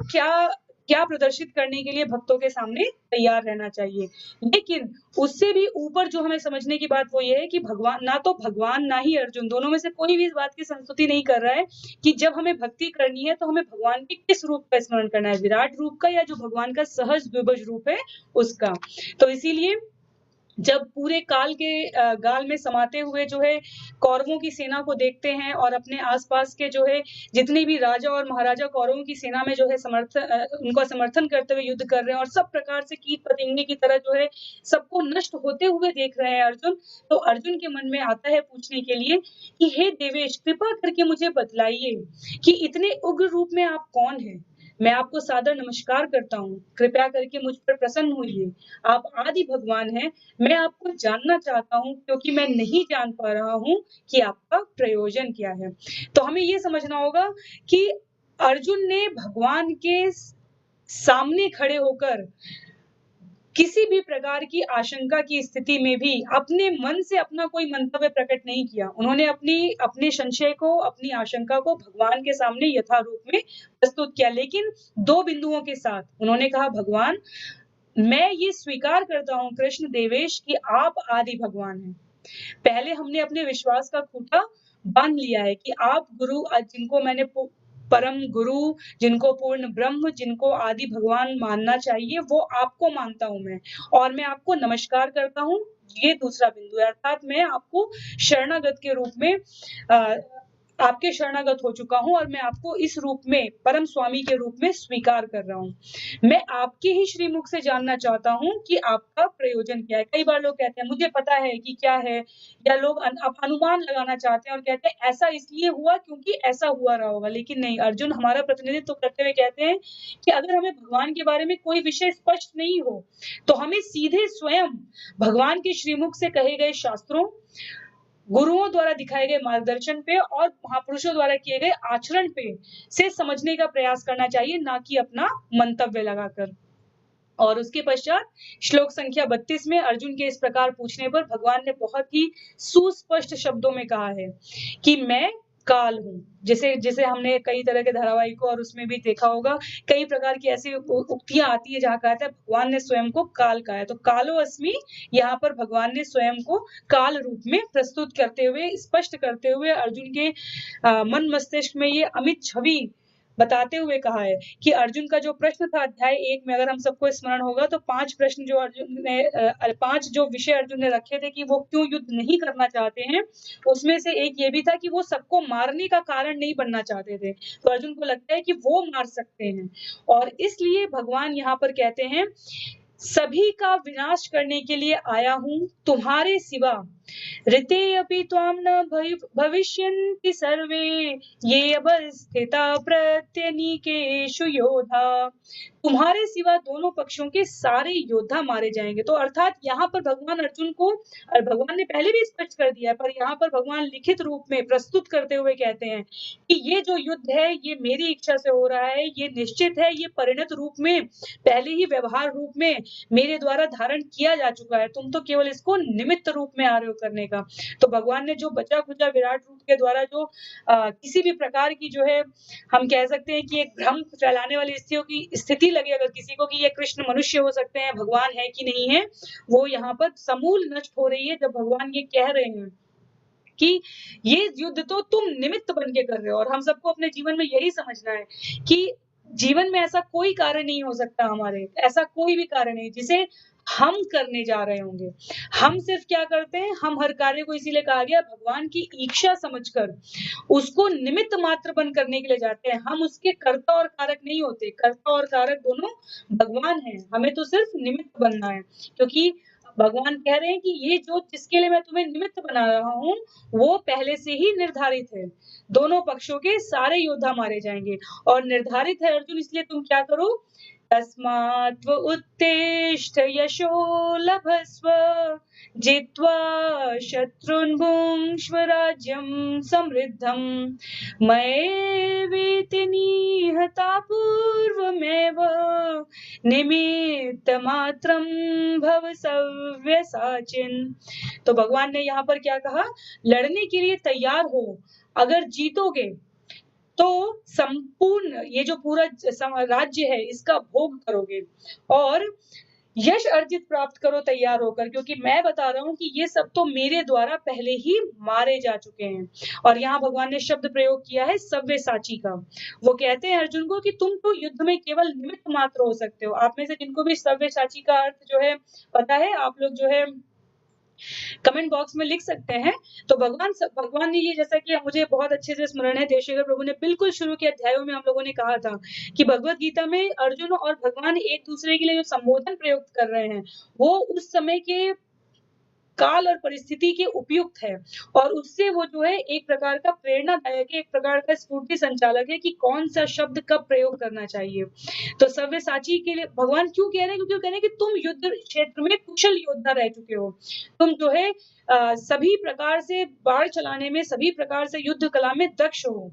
क्या प्रदर्शित करने के लिए भक्तों के सामने तैयार रहना चाहिए। लेकिन उससे भी ऊपर जो हमें समझने की बात वो ये है कि भगवान ना ही अर्जुन, दोनों में से कोई भी इस बात की संस्तुति नहीं कर रहा है कि जब हमें भक्ति करनी है तो हमें भगवान के किस रूप का स्मरण करना है, विराट रूप का या जो भगवान का सहज द्विभुज रूप है उसका। तो इसीलिए जब पूरे काल के गाल में समाते हुए जो है कौरवों की सेना को देखते हैं और अपने आसपास के जो है जितने भी राजा और महाराजा कौरवों की सेना में जो है उनका समर्थन करते हुए युद्ध कर रहे हैं और सब प्रकार से कीट पतंगे की तरह जो है सबको नष्ट होते हुए देख रहे हैं अर्जुन, तो अर्जुन के मन में आता है पूछने के लिए कि हे देवेश, कृपा करके मुझे बतलाइए कि इतने उग्र रूप में आप कौन हैं। मैं आपको सादर नमस्कार करता हूँ, कृपया करके मुझ पर प्रसन्न होइए। आप आदि भगवान हैं, मैं आपको जानना चाहता हूँ क्योंकि मैं नहीं जान पा रहा हूँ कि आपका प्रयोजन क्या है। तो हमें ये समझना होगा कि अर्जुन ने भगवान के सामने खड़े होकर किसी भी प्रकार की आशंका की स्थिति में भी अपने मन से अपना कोई मंतव्य प्रकट नहीं किया। उन्होंने अपने संशय को, अपनी आशंका को भगवान के सामने यथारूप में प्रस्तुत किया, लेकिन 2 बिंदुओं के साथ। उन्होंने कहा, भगवान, मैं ये स्वीकार करता हूँ कृष्ण देवेश कि आप आदि भगवान हैं। पहले हमने अपने विश्वास का खूंटा बांध लिया है कि आप गुरु, जिनको मैंने परम गुरु, जिनको पूर्ण ब्रह्म, जिनको आदि भगवान मानना चाहिए, वो आपको मानता हूँ मैं, और मैं आपको नमस्कार करता हूँ। ये दूसरा बिंदु है, अर्थात मैं आपको शरणागत के रूप में आपके शरणागत हो चुका हूँ और मैं आपको इस रूप में, परम स्वामी के रूप में स्वीकार कर रहा हूँ। मैं आपके ही श्रीमुख से जानना चाहता हूँ कि आपका प्रयोजन क्या है। कई बार लोग कहते हैं, मुझे पता है कि क्या है, या लोग अनुमान लगाना चाहते हैं और कहते हैं ऐसा इसलिए हुआ क्योंकि ऐसा हुआ रहा होगा। लेकिन नहीं, अर्जुन हमारा प्रतिनिधित्व करते हुए कहते हैं कि अगर हमें भगवान के बारे में कोई विषय स्पष्ट नहीं हो, तो हमें सीधे स्वयं भगवान के श्रीमुख से कहे गए शास्त्रों, गुरुओं द्वारा दिखाए गए मार्गदर्शन पे और महापुरुषों द्वारा किए गए आचरण पे से समझने का प्रयास करना चाहिए, ना कि अपना मंतव्य लगाकर। और उसके पश्चात श्लोक संख्या 32 में अर्जुन के इस प्रकार पूछने पर भगवान ने बहुत ही सुस्पष्ट शब्दों में कहा है कि मैं काल हूँ। जैसे हमने कई तरह के धारावाहिकों और उसमें भी देखा होगा, कई प्रकार की ऐसी उक्तियां आती है जहाँ कहता है भगवान ने स्वयं को काल कहा है। तो कालो अस्मि, यहाँ पर भगवान ने स्वयं को काल रूप में प्रस्तुत करते हुए, स्पष्ट करते हुए अर्जुन के मन मस्तिष्क में ये अमित छवि बताते हुए कहा है कि अर्जुन का जो प्रश्न था अध्याय 1 में, अगर हम सबको स्मरण होगा, तो 5 प्रश्न जो अर्जुन ने 5 जो विषय अर्जुन ने रखे थे कि वो क्यों युद्ध नहीं करना चाहते हैं, उसमें से एक ये भी था कि वो सबको मारने का कारण नहीं बनना चाहते थे। तो अर्जुन को लगता है कि वो मार सकते हैं, और इसलिए भगवान यहाँ पर कहते हैं, सभी का विनाश करने के लिए आया हूँ, तुम्हारे सिवा ऋते अपि त्वां न भविष्यन्ति सर्वे ये अवस्थिता प्रत्यनीकेषु योधा। तुम्हारे सिवा दोनों पक्षों के सारे योद्धा मारे जाएंगे। तो अर्थात यहाँ पर भगवान अर्जुन को, और भगवान ने पहले भी स्पष्ट कर दिया है, पर यहाँ पर भगवान लिखित रूप में प्रस्तुत करते हुए कहते हैं कि ये जो युद्ध है, ये मेरी इच्छा से हो रहा है, ये निश्चित है, ये परिणत रूप में, पहले ही व्यवहार रूप में मेरे द्वारा धारण किया जा चुका है। तुम तो केवल इसको निमित्त रूप में आ रहे हो करने का। तो भगवान ने जो बचा खुचा विराट रूप के द्वारा जो किसी भी प्रकार की जो है, हम कह सकते हैं कि एक भ्रम फैलाने वाली स्थिति लगे अगर किसी को कि ये कृष्ण मनुष्य हो सकते हैं, भगवान है कि नहीं है, वो यहाँ पर समूल नष्ट हो रही है जब भगवान ये कह रहे हैं कि ये युद्ध तो तुम निमित्त बन के कर रहे हो। और हम सबको अपने जीवन में यही समझना है कि जीवन में ऐसा कोई कार्य नहीं हो सकता हमारे, ऐसा कोई भी कार्य नहीं जिसे हम करने जा रहे होंगे। हम सिर्फ क्या करते हैं, हम हर कार्य को, इसीलिए कहा गया, भगवान की इच्छा समझकर उसको निमित्त मात्र बन करने के लिए जाते हैं। हम उसके कर्ता और कारक नहीं होते, कर्ता और कारक दोनों भगवान हैं, हमें तो सिर्फ निमित्त बनना है। क्योंकि भगवान कह रहे हैं कि ये जो जिसके लिए मैं तुम्हें निमित्त बना रहा हूँ, वो पहले से ही निर्धारित है। दोनों पक्षों के सारे योद्धा मारे जाएंगे, और निर्धारित है अर्जुन, इसलिए तुम क्या करो, तस्मात् उत्तिष्ठ यशो लभस्व जित्वा शत्रुन् भुङ्क्ष्व राज्यं समृद्धम् मयेवेति निहता पूर्वमेव निमित्तमात्रं भव सव्यसाचिन्। तो भगवान ने यहाँ पर क्या कहा, लड़ने के लिए तैयार हो, अगर जीतोगे तो संपूर्ण ये जो पूरा राज्य है इसका भोग करोगे और यश अर्जित प्राप्त करो तैयार होकर, क्योंकि मैं बता रहा हूँ कि ये सब तो मेरे द्वारा पहले ही मारे जा चुके हैं। और यहाँ भगवान ने शब्द प्रयोग किया है सव्यसाची का। वो कहते हैं अर्जुन को कि तुम तो युद्ध में केवल निमित्त मात्र हो सकते हो। आप में से जिनको भी सव्यसाची का अर्थ जो है पता है, आप लोग जो है कमेंट बॉक्स में लिख सकते हैं। तो भगवान ने ये, जैसा कि मुझे बहुत अच्छे से स्मरण है, देवशेखर प्रभु ने बिल्कुल शुरू के अध्यायों में हम लोगों ने कहा था कि भगवत गीता में अर्जुन और भगवान एक दूसरे के लिए जो संबोधन प्रयुक्त कर रहे हैं, वो उस समय के काल और परिस्थिति के उपयुक्त है और उससे वो जो है एक प्रकार का प्रेरणादायक है, एक प्रकार का स्फूर्ति संचालक है कि कौन-सा शब्द कब प्रयोग करना चाहिए। तो सव्यसाची के लिए भगवान क्यों कह रहे हैं? क्योंकि वो कह रहे हैं कि तुम युद्ध क्षेत्र में कुशल योद्धा रह चुके हो। तुम जो है सभी प्रकार से बाढ़ चलाने में, सभी प्रकार से युद्ध कला में दक्ष हो।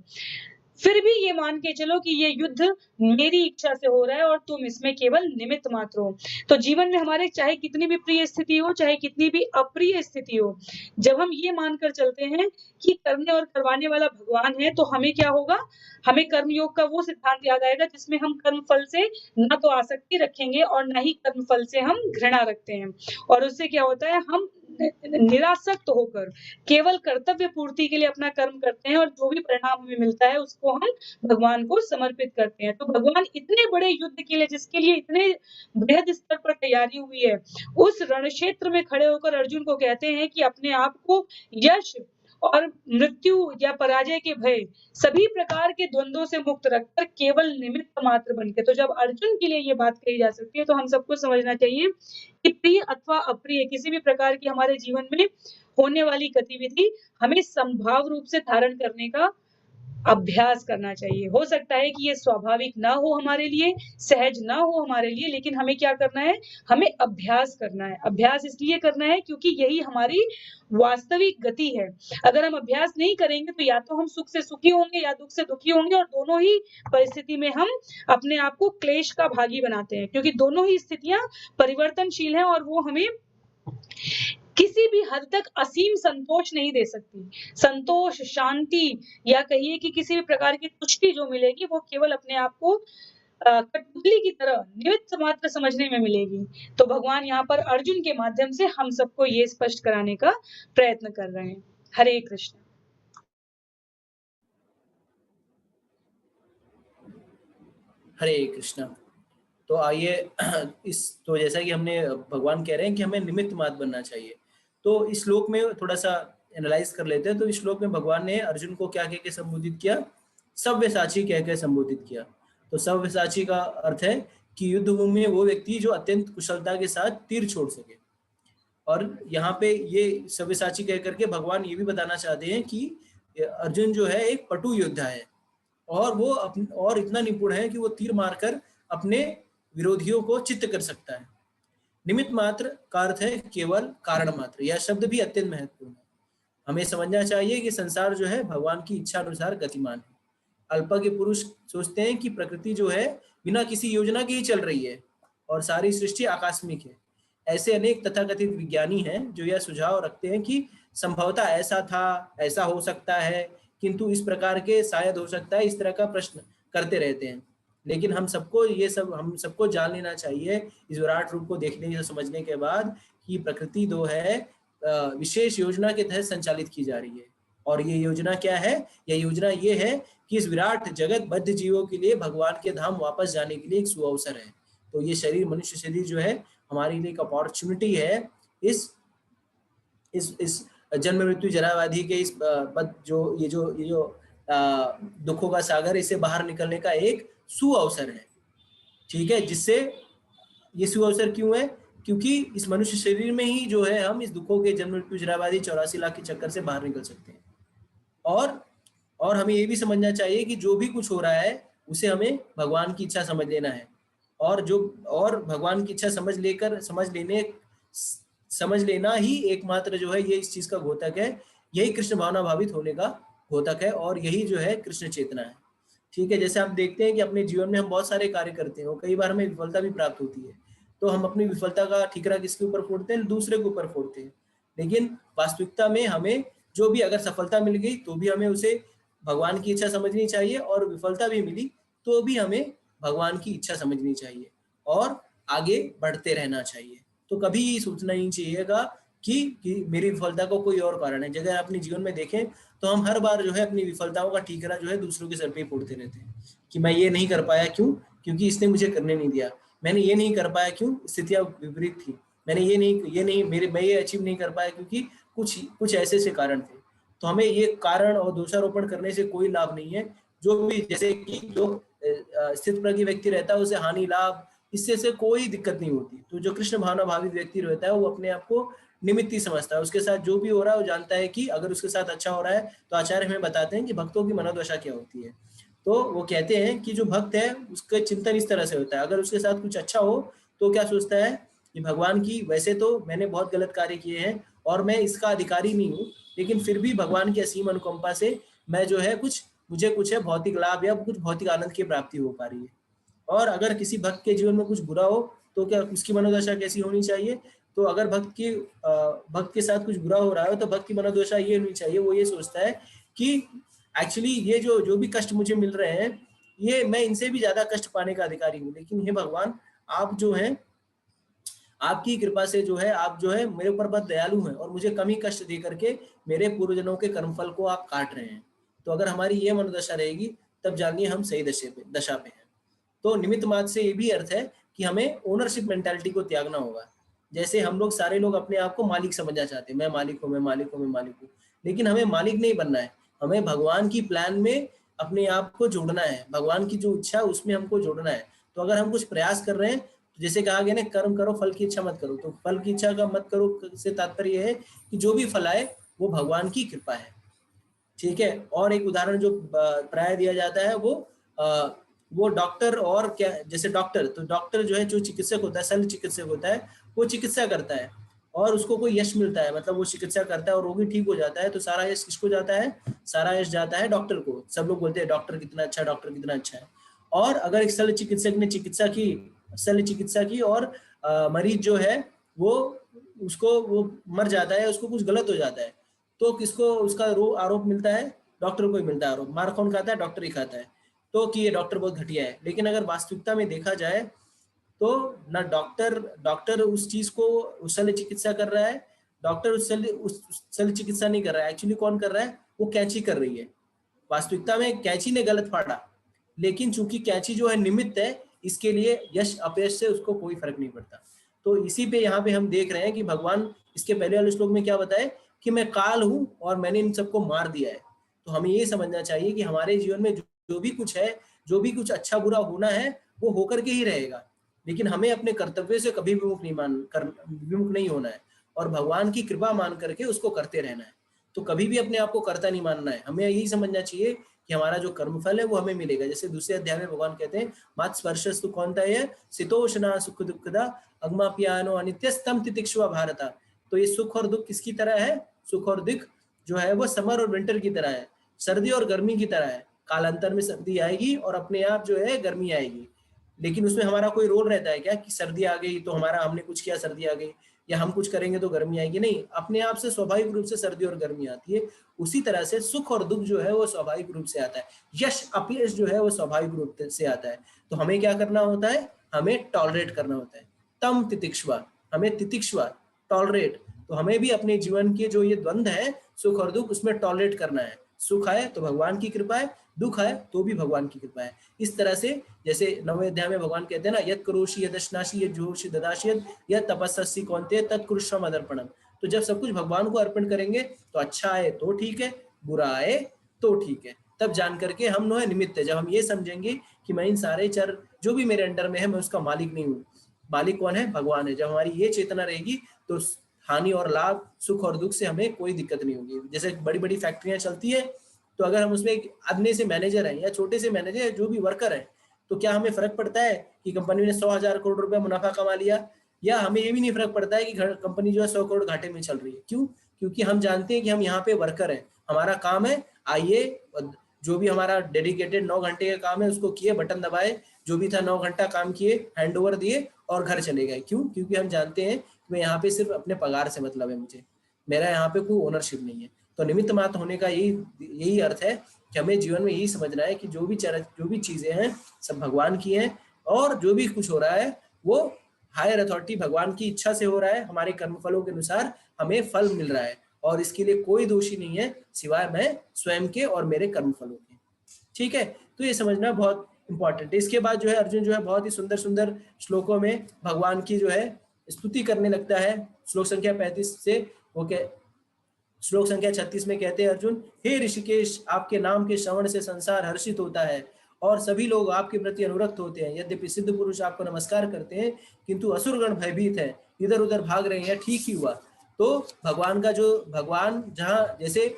फिर भी ये मान के चलो कि ये युद्ध मेरी इच्छा से हो रहा है और तुम इसमें केवल निमित्त मात्र हो। तो जीवन में हमारे चाहे कितनी भी प्रिय स्थिति हो, चाहे कितनी भी अप्रिय स्थिति हो, जब हम ये मानकर चलते हैं कि करने और करवाने वाला भगवान है, तो हमें क्या होगा? हमें कर्मयोग का वो सिद्धांत याद आएगा जिसमें हम कर्म फल से ना तो आसक्ति रखेंगे और ना ही कर्म फल से हम घृणा रखते हैं। और उससे क्या होता है? हम निरासक्त होकर केवल कर्तव्य पूर्ति के लिए अपना कर्म करते हैं और जो भी परिणाम हमें मिलता है उसको हम भगवान को समर्पित करते हैं। तो भगवान इतने बड़े युद्ध के लिए जिसके लिए इतने बृहद स्तर पर तैयारी हुई है, उस रण क्षेत्र में खड़े होकर अर्जुन को कहते हैं कि अपने आप को यश और मृत्यु या पराजय के भय सभी प्रकार के द्वंद्वों से मुक्त रखकर केवल निमित्त मात्र बनके। तो जब अर्जुन के लिए ये बात कही जा सकती है तो हम सबको समझना चाहिए कि प्रिय अथवा अप्रिय किसी भी प्रकार की हमारे जीवन में होने वाली गतिविधि हमें संभाव रूप से धारण करने का अभ्यास करना चाहिए। हो सकता है कि ये स्वाभाविक ना हो हमारे लिए, सहज ना हो हमारे लिए, लेकिन हमें क्या करना है? हमें अभ्यास करना है। अभ्यास इसलिए करना है क्योंकि यही हमारी वास्तविक गति है। अगर हम अभ्यास नहीं करेंगे तो या तो हम सुख से सुखी होंगे या दुःख से दुखी होंगे और दोनों ही परिस्थिति में हम अपने आप को क्लेश का भागी बनाते हैं क्योंकि दोनों ही स्थितियाँ परिवर्तनशील हैं और वो हमें किसी भी हद तक असीम संतोष नहीं दे सकती। संतोष, शांति या कहिए कि किसी भी प्रकार की तुष्टि जो मिलेगी वो केवल अपने आप को कठपुतली की तरह निमित्त मात्र समझने में मिलेगी। तो भगवान यहाँ पर अर्जुन के माध्यम से हम सबको ये स्पष्ट कराने का प्रयत्न कर रहे हैं। हरे कृष्ण। हरे कृष्णा। तो आइए तो जैसा कि हमने भगवान कह रहे हैं कि हमें निमित्त मात्र बनना चाहिए, तो इस श्लोक में थोड़ा सा एनालाइज कर लेते हैं। तो इस श्लोक में भगवान ने अर्जुन को क्या कह के संबोधित किया? सव्यसाची कह के संबोधित किया। तो सव्यसाची का अर्थ है कि युद्ध भूमि में वो व्यक्ति जो अत्यंत कुशलता के साथ तीर छोड़ सके। और यहाँ पे ये सव्यसाची कह करके भगवान ये भी बताना चाहते हैं कि अर्जुन जो है एक पटु योद्धा है और वो और इतना निपुण है कि वो तीर मारकर अपने विरोधियों को चित्त कर सकता है। निमित्त मात्र का अर्थ है केवल कारण मात्र। यह शब्द भी अत्यंत महत्वपूर्ण है। हमें समझना चाहिए कि संसार जो है भगवान की इच्छा अनुसार गतिमान है। अल्प पुरुष सोचते हैं कि प्रकृति जो है बिना किसी योजना के ही चल रही है और सारी सृष्टि आकस्मिक है। ऐसे अनेक तथाकथित विज्ञानी हैं जो यह सुझाव रखते हैं कि संभवतः ऐसा था, ऐसा हो सकता है, किंतु इस प्रकार के शायद हो सकता है, इस तरह का प्रश्न करते रहते हैं। लेकिन हम सबको जान लेना चाहिए इस विराट रूप को देखने या समझने के बाद कि प्रकृति जो है विशेष योजना के तहत संचालित की जा रही है। और ये योजना क्या है? यह योजना ये है कि इस विराट जगत बद्ध जीवों के लिए भगवान के धाम वापस जाने के लिए एक सुअवसर है। तो ये शरीर, मनुष्य शरीर जो है हमारे लिए एक अपॉर्चुनिटी है इस जन्म मृत्यु जराव्याधि के इस जो दुखों का सागर, इसे बाहर निकलने का एक सुअवसर है। ठीक है, जिससे ये सुअवसर क्यों है? क्योंकि इस मनुष्य शरीर में ही जो है हम इस दुखों के जन्म मृत्यु जराव्याधि 84 लाख के चक्कर से बाहर निकल सकते हैं। और हमें ये भी समझना चाहिए कि जो भी कुछ हो रहा है उसे हमें भगवान की इच्छा समझ लेना है। और भगवान की इच्छा समझ लेना ही एकमात्र जो है ये इस चीज का घोतक है। यही कृष्ण भावना भावित होने का घोतक है और यही जो है कृष्ण चेतना है। ठीक है, जैसे आप देखते हैं कि अपने जीवन में हम बहुत सारे कार्य करते हैं और कई बार हमें विफलता भी प्राप्त होती है, तो हम अपनी विफलता का ठीकरा किसके ऊपर फोड़ते हैं? दूसरे के ऊपर फोड़ते हैं। लेकिन वास्तविकता में हमें जो भी अगर सफलता मिल गई तो भी हमें उसे भगवान की इच्छा समझनी चाहिए, और विफलता भी मिली तो भी हमें भगवान की इच्छा समझनी चाहिए और आगे बढ़ते रहना चाहिए। तो कभी ये सोचना नहीं चाहिएगा कि मेरी विफलता को कोई और कारण है। अगर अपने जीवन में देखें तो हम हर बार जो है अपनी विफलताओं का ठीकरा जो है दूसरों के सर पे फोड़ते रहते हैं कि मैं ये नहीं कर पाया, क्यों? क्योंकि इसने मुझे करने नहीं दिया। मैंने ये नहीं कर पाया, क्यों? स्थितियां विपरीत थी। मैंने मैं ये अचीव नहीं कर पाया क्योंकि कुछ ऐसे कारण थे। तो हमें ये कारण और दोषारोपण करने से कोई लाभ नहीं है। जो भी, जैसे कि जो स्थित प्रज्ञ व्यक्ति रहता है उसे हानि लाभ इससे से कोई दिक्कत नहीं होती। तो जो कृष्ण भावना भावित व्यक्ति रहता है वो अपने आप को निमित्त ही समझता है, उसके साथ जो भी हो रहा है वो जानता है कि अगर उसके साथ अच्छा हो रहा है तो आचार्य हमें बताते हैं कि भक्तों की मनोदशा क्या होती है। तो वो कहते हैं कि जो भक्त है उसका चिंतन इस तरह से होता है, अगर उसके साथ कुछ अच्छा हो तो क्या सोचता है कि भगवान की, वैसे तो मैंने बहुत गलत कार्य किए हैं और मैं इसका अधिकारी नहीं हूँ, लेकिन फिर भी भगवान की असीम अनुकंपा से मैं जो है मुझे कुछ है भौतिक लाभ या कुछ भौतिक आनंद की प्राप्ति हो पा रही है। और अगर किसी भक्त के जीवन में कुछ बुरा हो तो क्या उसकी मनोदशा कैसी होनी चाहिए? तो अगर भक्त के साथ कुछ बुरा हो रहा है तो भक्त की मनोदशा ये होनी चाहिए, वो ये सोचता है कि एक्चुअली ये जो जो भी कष्ट मुझे मिल रहे हैं, ये मैं इनसे भी ज्यादा कष्ट पाने का अधिकारी हूँ, लेकिन हे भगवान, आप जो है आपकी कृपा से जो है आप जो है मेरे ऊपर बहुत दयालु हैं और मुझे कम ही कष्ट दे करके मेरे पूर्वजनों के कर्मफल को आप काट रहे हैं। तो अगर हमारी ये मनोदशा रहेगी तब जानिए हम सही दशा पे हैं। तो निमित्त मात्र से ये भी अर्थ है कि हमें ओनरशिप मेंटालिटी को त्यागना होगा। जैसे हम लोग सारे लोग अपने आप को मालिक समझना चाहते हैं, मैं मालिक हूँ, मैं मालिक हूँ, मैं मालिक हूँ, लेकिन हमें मालिक नहीं बनना है। हमें भगवान की प्लान में अपने आप को जोड़ना है, भगवान की जो इच्छा है उसमें हमको जोड़ना है। तो अगर हम कुछ प्रयास कर रहे हैं तो जैसे कहा गया ना, कर्म करो फल की इच्छा मत करो, तो फल की इच्छा का मत करो से तात्पर्य है कि जो भी फल आए वो भगवान की कृपा है। ठीक है। और एक उदाहरण जो प्राय दिया जाता है वो डॉक्टर, और क्या, जैसे डॉक्टर, तो डॉक्टर जो है जो चिकित्सक होता है, शल्य चिकित्सक होता है, वो चिकित्सा करता है और उसको कोई यश मिलता है, मतलब वो चिकित्सा करता है और रोगी ठीक हो जाता है, तो सारा यश किसको जाता है? सारा यश जाता है डॉक्टर को। सब लोग बोलते हैं डॉक्टर कितना अच्छा, डॉक्टर कितना अच्छा है। और अगर एक शल्य चिकित्सक ने शल्य चिकित्सा की और मरीज जो है वो वो मर जाता है, उसको कुछ गलत हो जाता है, तो किसको उसका आरोप मिलता है? डॉक्टर को ही मिलता है आरोप। मार कौन खाता है? डॉक्टर ही खाता है। तो कि ये डॉक्टर बहुत घटिया है। लेकिन अगर वास्तविकता में देखा जाए तो ना डॉक्टर उस चीज को शल्य चिकित्सा कर रहा है, डॉक्टर उस शल्य चिकित्सा नहीं कर रहा है। एक्चुअली कौन कर रहा है? वो कैंची कर रही है। वास्तविकता में कैंची ने गलत फाड़ा, लेकिन चूंकि कैंची जो है निमित्त है, इसके लिए यश अपयश से उसको कोई फर्क नहीं पड़ता। तो इसी पे यहाँ पे हम देख रहे हैं कि भगवान इसके पहले वाले श्लोक में क्या बताए कि मैं काल हूं और मैंने इन सबको मार दिया है। तो हमें ये समझना चाहिए कि हमारे जीवन में जो भी कुछ है, जो भी कुछ अच्छा बुरा होना है, वो होकर के ही रहेगा, लेकिन हमें अपने कर्तव्य से कभी विमुख नहीं होना है और भगवान की कृपा मान करके उसको करते रहना है। तो कभी भी अपने आप को कर्ता नहीं मानना है। हमें यही समझना चाहिए कि हमारा जो कर्मफल है वो हमें मिलेगा। जैसे दूसरे अध्याय में भगवान कहते हैं, मात स्पर्शस्तु कौन्तेय शीतोष्णा सुख दुखदा अग्माप्यानो अनित्यस्तम तितिक्षुवा भारता। तो ये सुख और दुख किसकी तरह है? सुख और दुख जो है वो समर और विंटर की तरह है, सर्दी और गर्मी की तरह है। कालांतर में सर्दी आएगी और अपने आप जो है गर्मी आएगी, लेकिन उसमें हमारा कोई रोल रहता है क्या कि सर्दी आ गई तो हमने कुछ किया, सर्दी आ गई, या हम कुछ करेंगे तो गर्मी आएगी? नहीं, अपने आप से स्वाभाविक रूप से सर्दी और गर्मी आती है। उसी तरह से सुख और दुख जो है वो स्वाभाविक रूप से आता है, यश अपयश जो है वो स्वाभाविक रूप से आता है। तो हमें क्या करना होता है? हमें टॉलरेट करना होता है। तम तितिक्षवा, हमें तितिक्षवा, टॉलरेट। तो हमें भी अपने जीवन के जो ये द्वंद्व है, सुख और दुख, उसमें टॉलरेट करना है। सुख आए तो भगवान की कृपा है, दुख आए तो भी भगवान की कृपा है। इस तरह से जैसे 9वें अध्याय में भगवान कहते हैं ना, यत् करोषि यदश्नासि यत् जुहोषि ददासि यत् तपस्सि कौन्तेय तत्कुरुष्व मदर्पणम। तो जब सब कुछ भगवान को अर्पण करेंगे तो अच्छा आए तो ठीक है, बुरा आए तो ठीक है, तब जान करके हम नो है निमित्त है। जब हम ये समझेंगे कि मैं इन सारे चर जो भी मेरे अंडर में है, मैं उसका मालिक नहीं हूँ, मालिक कौन है? भगवान है। जब हमारी ये चेतना रहेगी तो हानि और लाभ, सुख और दुख से हमें कोई दिक्कत नहीं होगी। जैसे बड़ी बड़ी फैक्ट्रियां चलती है, तो अगर हम उसमें एक आदमी से मैनेजर हैं या छोटे से मैनेजर है, जो भी वर्कर है, तो क्या हमें फर्क पड़ता है कि कंपनी ने 100,000 करोड़ रुपया मुनाफा कमा लिया? या हमें ये भी नहीं फर्क पड़ता है कि कंपनी जो है 100 करोड़ घाटे में चल रही है? क्यों? क्योंकि हम जानते हैं कि हम यहाँ पे वर्कर हैं, हमारा काम है आइए, जो भी हमारा डेडिकेटेड 9 घंटे का काम है उसको किए, बटन दबाए, जो भी था 9 घंटा काम किए, हैंड ओवर दिए और घर चले गए। क्यों? क्योंकि हम जानते हैं कि मैं यहाँ पे सिर्फ अपने पगार से मतलब है, मुझे, मेरा यहाँ पे कोई ओनरशिप नहीं है। तो निमित्त मात्र होने का यही अर्थ है कि हमें जीवन में यही समझना है कि जो भी चीजें हैं सब भगवान की हैं, और जो भी कुछ हो रहा है वो हायर अथॉरिटी भगवान की इच्छा से हो रहा है, हमारे कर्मफलों के अनुसार हमें फल मिल रहा है, और इसके लिए कोई दोषी नहीं है सिवाय मैं स्वयं के और मेरे कर्मफलों के। ठीक है, तो ये समझना बहुत इंपॉर्टेंट है। इसके बाद जो है अर्जुन जो है बहुत ही सुंदर सुंदर श्लोकों में भगवान की जो है स्तुति करने लगता है। श्लोक संख्या 35 से श्लोक संख्या 36 में कहते हैं अर्जुन, हे ऋषिकेश, आपके नाम के श्रवण से संसार हर्षित होता है और सभी लोग आपके प्रति अनुरक्त होते हैं। यद्यपि सिद्ध पुरुष आपको नमस्कार करते हैं, किंतु असुरगण भयभीत है, इधर उधर भाग रहे हैं। ठीक ही हुआ। तो भगवान जहाँ जैसे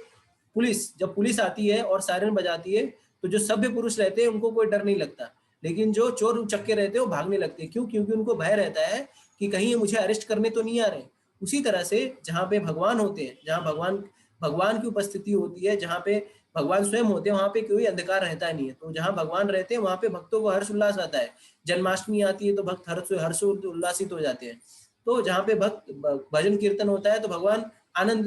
जब पुलिस आती है और सायरन बजाती है, तो जो सभ्य पुरुष रहते हैं उनको कोई डर नहीं लगता, लेकिन जो चोर उचक्के रहते हैं वो भागने लगते हैं। क्यों? क्योंकि उनको भय रहता है कि कहीं ये मुझे अरेस्ट करने तो नहीं आ रहे। उसी तरह से जहाँ पे भगवान होते हैं, जहाँ भगवान की उपस्थिति होती है, जहाँ पे भगवान स्वयं होते हैं, वहां पे कोई अंधकार रहता नहीं है। तो जहाँ भगवान रहते हैं वहां पे भक्तों को हर्ष उल्लास आता है। जन्माष्टमी आती है तो भक्त हर्ष उल्लासित हो जाते हैं। तो जहाँ पे भजन कीर्तन होता है तो भगवान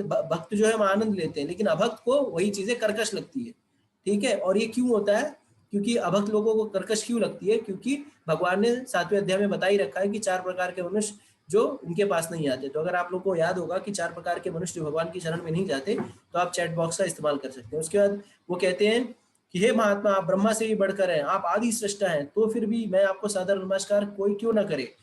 भक्त जो है हम आनंद लेते हैं, लेकिन अभक्त को वही चीजें कर्कश लगती है। ठीक है। और ये क्यों होता है? क्योंकि अभक्त लोगों को कर्कश क्यों लगती है? क्योंकि भगवान ने 7वें अध्याय में बता ही रखा है कि 4 प्रकार के मनुष्य जो उनके पास नहीं आते। तो अगर आप लोग को याद होगा कि 4 प्रकार के मनुष्य जो भगवान की शरण में नहीं जाते, तो आप चैट बॉक्स का इस्तेमाल कर सकते हैं। उसके बाद वो कहते हैं कि हे महात्मा, आप ब्रह्मा से भी बढ़कर हैं, आप आदि सृष्टा हैं, तो फिर भी मैं आपको सादर नमस्कार कोई क्यों ना करे।